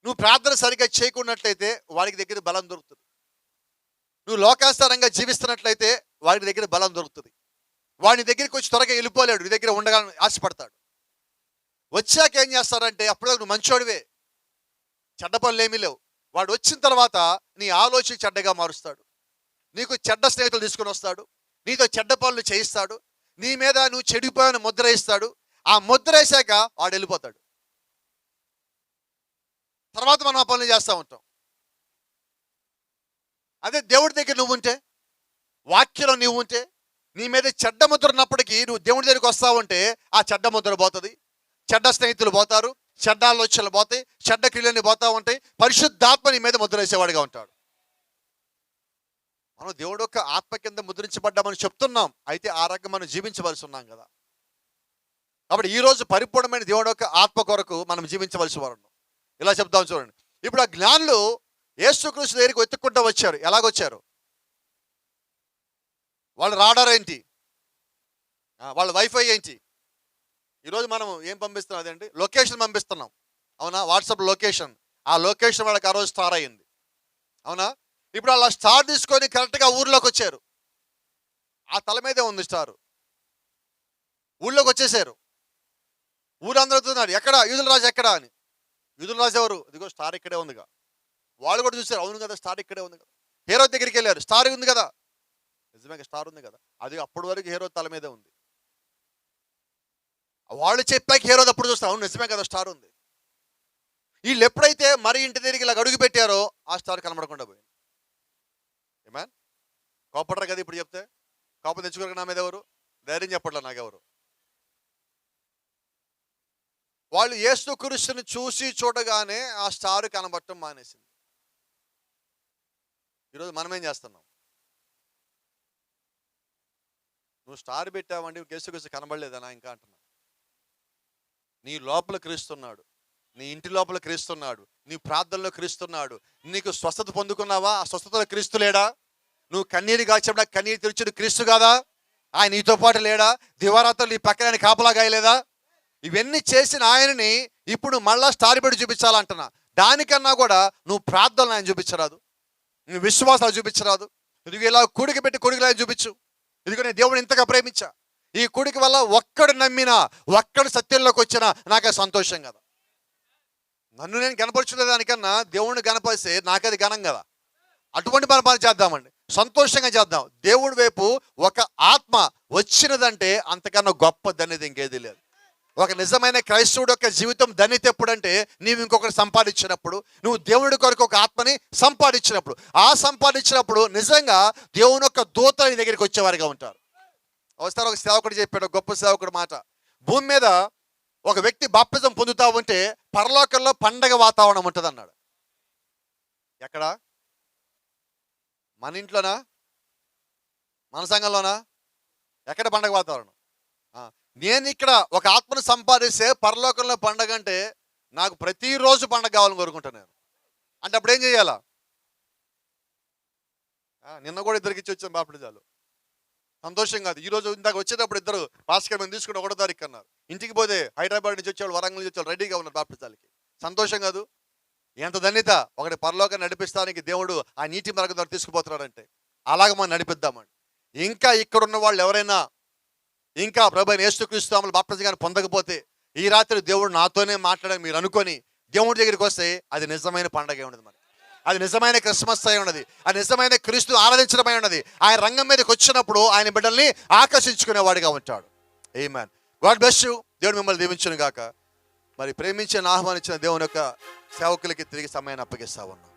నువ్వు ప్రార్థన సరిగ్గా చేయకున్నట్లయితే వాడికి దగ్గర బలం దొరుకుతుంది. నువ్వు లోకానుసారంగా జీవిస్తున్నట్లయితే వాడి దగ్గర బలం దొరుకుతుంది. వాడి దగ్గరికి వచ్చి త్వరగా వెళ్ళిపోలేడు, నీ దగ్గర ఉండగానే ఆశపడతాడు. వచ్చాక ఏం చేస్తారంటే అప్పుడు నువ్వు మంచోడివే, చెడ్డ పనులు ఏమీ లేవు. వాడు వచ్చిన తర్వాత నీ ఆలోచన చెడ్డగా మారుస్తాడు, నీకు చెడ్డ స్నేహితులు తీసుకొని వస్తాడు, నీతో చెడ్డ పనులు చేయిస్తాడు, నీ మీద నువ్వు చెడిపోయిన ముద్ర వేస్తాడు. ఆ ముద్ర వేసాక వాడు వెళ్ళిపోతాడు. తర్వాత మనం ఆ పనులు చేస్తూ ఉంటాం. అదే దేవుడి దగ్గర నువ్వు ఉంటే, వాక్యంలో నువ్వు ఉంటే, నీ మీద చెడ్డ ముద్ర ఉన్నప్పటికీ నువ్వు దేవుడి దగ్గరికి వస్తావంటే ఆ చెడ్డ ముద్ర పోతుంది, చెడ్డ స్నేహితులు పోతారు, చెడ్డ ఆలోచనలు పోతాయి, చెడ్డ క్రియలన్నీ పోతా ఉంటాయి. పరిశుద్ధాత్మ నీ మీద ముద్ర వేసేవాడిగా ఉంటాడు. మనం దేవుడు యొక్క ఆత్మ కింద ముద్రించబడ్డామని చెప్తున్నాం, అయితే ఆ రకంగా మనం జీవించవలసి ఉన్నాం కదా. కాబట్టి ఈరోజు పరిపూర్ణమైన దేవుడు యొక్క ఆత్మ కొరకు మనం జీవించవలసి వారు. ఇలా చెప్తాం చూడండి. ఇప్పుడు ఆ జ్ఞానులు యేసుక్రీస్తు దగ్గరికి వెతుక్కుంటూ వచ్చారు. ఎలాగొచ్చారు? వాళ్ళ రాడార్ ఏంటి, వాళ్ళ వైఫై ఏంటి? ఈరోజు మనం ఏం పంపిస్తున్నాం? అదేంటి, లొకేషన్ పంపిస్తున్నాం, అవునా? WhatsApp location. ఆ లొకేషన్ వాళ్ళకి ఆ రోజు స్టార్ అయ్యింది, అవునా? ఇప్పుడు అలా స్టార్ తీసుకొని కరెక్ట్గా ఊర్లోకి వచ్చారు. ఆ తల మీదే ఉంది స్టారు. ఊళ్ళోకి వచ్చేసారు. ఊరందరూ అడుగుతున్నారు, ఎక్కడ యూదుల రాజు ఎక్కడా అని. యూదుల రాజు ఎవరు? ఇదిగో స్టార్ ఇక్కడే ఉందిగా. వాళ్ళు కూడా చూశారు, అవును కదా స్టార్ ఇక్కడే ఉంది కదా. హేరోద్ దగ్గరికి వెళ్ళారు, స్టార్ ఉంది కదా. నిజమే, స్టార్ ఉంది కదా. అది అప్పటి వరకు హేరోద్ తల మీదే ఉంది. వాళ్ళు చెప్పాక హేరోద్ అప్పుడు చూస్తారు, అవును నిజమే కదా స్టార్ ఉంది. వీళ్ళు ఎప్పుడైతే మరి ఇంటి దగ్గరికి ఇలా అడుగు పెట్టారో ఆ స్టార్ కనబడకుండా పోయింది. ఏమా కోపడరు కదా ఇప్పుడు చెప్తే? కోపం తెచ్చుకోరు నా మీద ఎవరు? ధైర్యం చెప్పట్లా నాకెవరు. వాళ్ళు యేసుక్రీస్తుని చూసి చూడగానే ఆ స్టార్ కనబడటం మానేసింది. ఈరోజు మనం ఏం చేస్తున్నాం? నువ్వు స్టార్ పెట్టావండి, యేసుక్రీస్తు కనబడలేదనా ఇంకా అంటున్నా. నీ లోపల క్రీస్తున్నాడు, నీ ఇంటి లోపల క్రీస్తున్నాడు, నీ ప్రార్థనలో క్రీస్తున్నాడు. నీకు స్వస్థత పొందుకున్నావా? ఆ స్వస్థతలో క్రీస్తు లేడా? నువ్వు కన్నీరు కాల్చినప్పుడు కన్నీరు తెరిచిన క్రీస్తు కాదా? ఆయన నీతో పాటు లేడా? దివారాత్రులు నీ పక్కన కాపలా గాయలేదా? ఇవన్నీ చేసిన ఆయనని ఇప్పుడు మళ్ళా స్టార్ పెట్టి చూపించాలంటున్నా. దానికన్నా కూడా నువ్వు ప్రార్థనలు ఆయన చూపించరాదు, నువ్వు విశ్వాసాలు చూపించరాదు. ఇదిగో ఇలా కూడికి పెట్టి కొడుకులు ఆయన చూపించు. ఇదిగో నేను దేవుడు ఇంతగా ప్రేమించా, ఈ కూడికి వల్ల ఒక్కడు నమ్మినా, ఒక్కడు సత్యంలోకి వచ్చినా నాకే సంతోషం కదా. నన్ను నేను గణపరచుకునే దానికన్నా దేవుడిని గణపరిస్తే నాకది ఘనం కదా. అటువంటి పని చేద్దామండి, సంతోషంగా చేద్దాం. దేవుడి వైపు ఒక ఆత్మ వచ్చినదంటే అంతకన్నా గొప్ప ధన్యత ఇంకేది లేదు. ఒక నిజమైన క్రైస్తవుడు యొక్క జీవితం ధన్యత ఎప్పుడంటే, నీవు ఇంకొకటి సంపాదించినప్పుడు, నువ్వు దేవుడి కొరకు ఒక ఆత్మని సంపాదించినప్పుడు. ఆ సంపాదించినప్పుడు నిజంగా దేవుని యొక్క దూత నీ దగ్గరికి వచ్చేవారిగా ఉంటారు. ఒకసారి ఒక సేవకుడు చెప్పాడు, గొప్ప సేవకుడు మాట. భూమి మీద ఒక వ్యక్తి బాప్తిజం పొందుతా ఉంటే పరలోకంలో పండగ వాతావరణం ఉంటుంది అన్నాడు. ఎక్కడ? మన ఇంట్లోనా? మన సంఘంలోనా? ఎక్కడ పండగ వాతావరణం? నేను ఇక్కడ ఒక ఆత్మను సంపాదిస్తే పరలోకంలో పండగ అంటే నాకు ప్రతిరోజు పండగ కావాలని కోరుకుంటాను నేను. అంటే అప్పుడు ఏం చేయాలా? నిన్న కూడా ఇద్దరికి ఇచ్చి వచ్చాను బాప్టిజాలు. సంతోషం కాదు. ఈరోజు ఇందాక వచ్చేటప్పుడు ఇద్దరు పాస్కర్ మేము తీసుకుని 1వ తారీఖు అన్నారు. ఇంటికి పోతే హైదరాబాద్ నుంచి వచ్చేవాళ్ళు, వరంగల్ నుంచి వచ్చేవాళ్ళు రెడీగా ఉన్నారు బాప్టిజాలకి. సంతోషం కాదు? ఎంత ధన్యత! ఒకటి పరలోకాన్ని నడిపిస్తానికి దేవుడు ఆ నీటి మార్గం ద్వారా తీసుకుపోతున్నాడంటే అలాగ మనం నడిపిద్దామండి. ఇంకా ఇక్కడున్న వాళ్ళు ఎవరైనా ఇంకా ప్రభు యేసుక్రీస్తు నామములో బాప్తిజం గాని పొందకపోతే, ఈ రాత్రి దేవుడు నాతోనే మాట్లాడని మీరు అనుకొని దేవుడి దగ్గరికి వస్తే అది నిజమైన పండగే ఉన్నది. మరి అది నిజమైన క్రిస్మస్ అయి ఉన్నది, అది నిజమైన క్రీస్తు ఆరాధించడమై ఉన్నది. ఆయన రంగం మీదకి వచ్చినప్పుడు ఆయన బిడ్డల్ని ఆకర్షించుకునేవాడిగా ఉంటాడు. ఆమేన్. God bless you. దేవుడు మిమ్మల్ని దీవించును గాక. మరి ప్రేమించిన ఆహ్వానించిన దేవుని యొక్క సేవకులకి తిరిగి సమయాన్ని అప్పగిస్తా ఉన్నాం.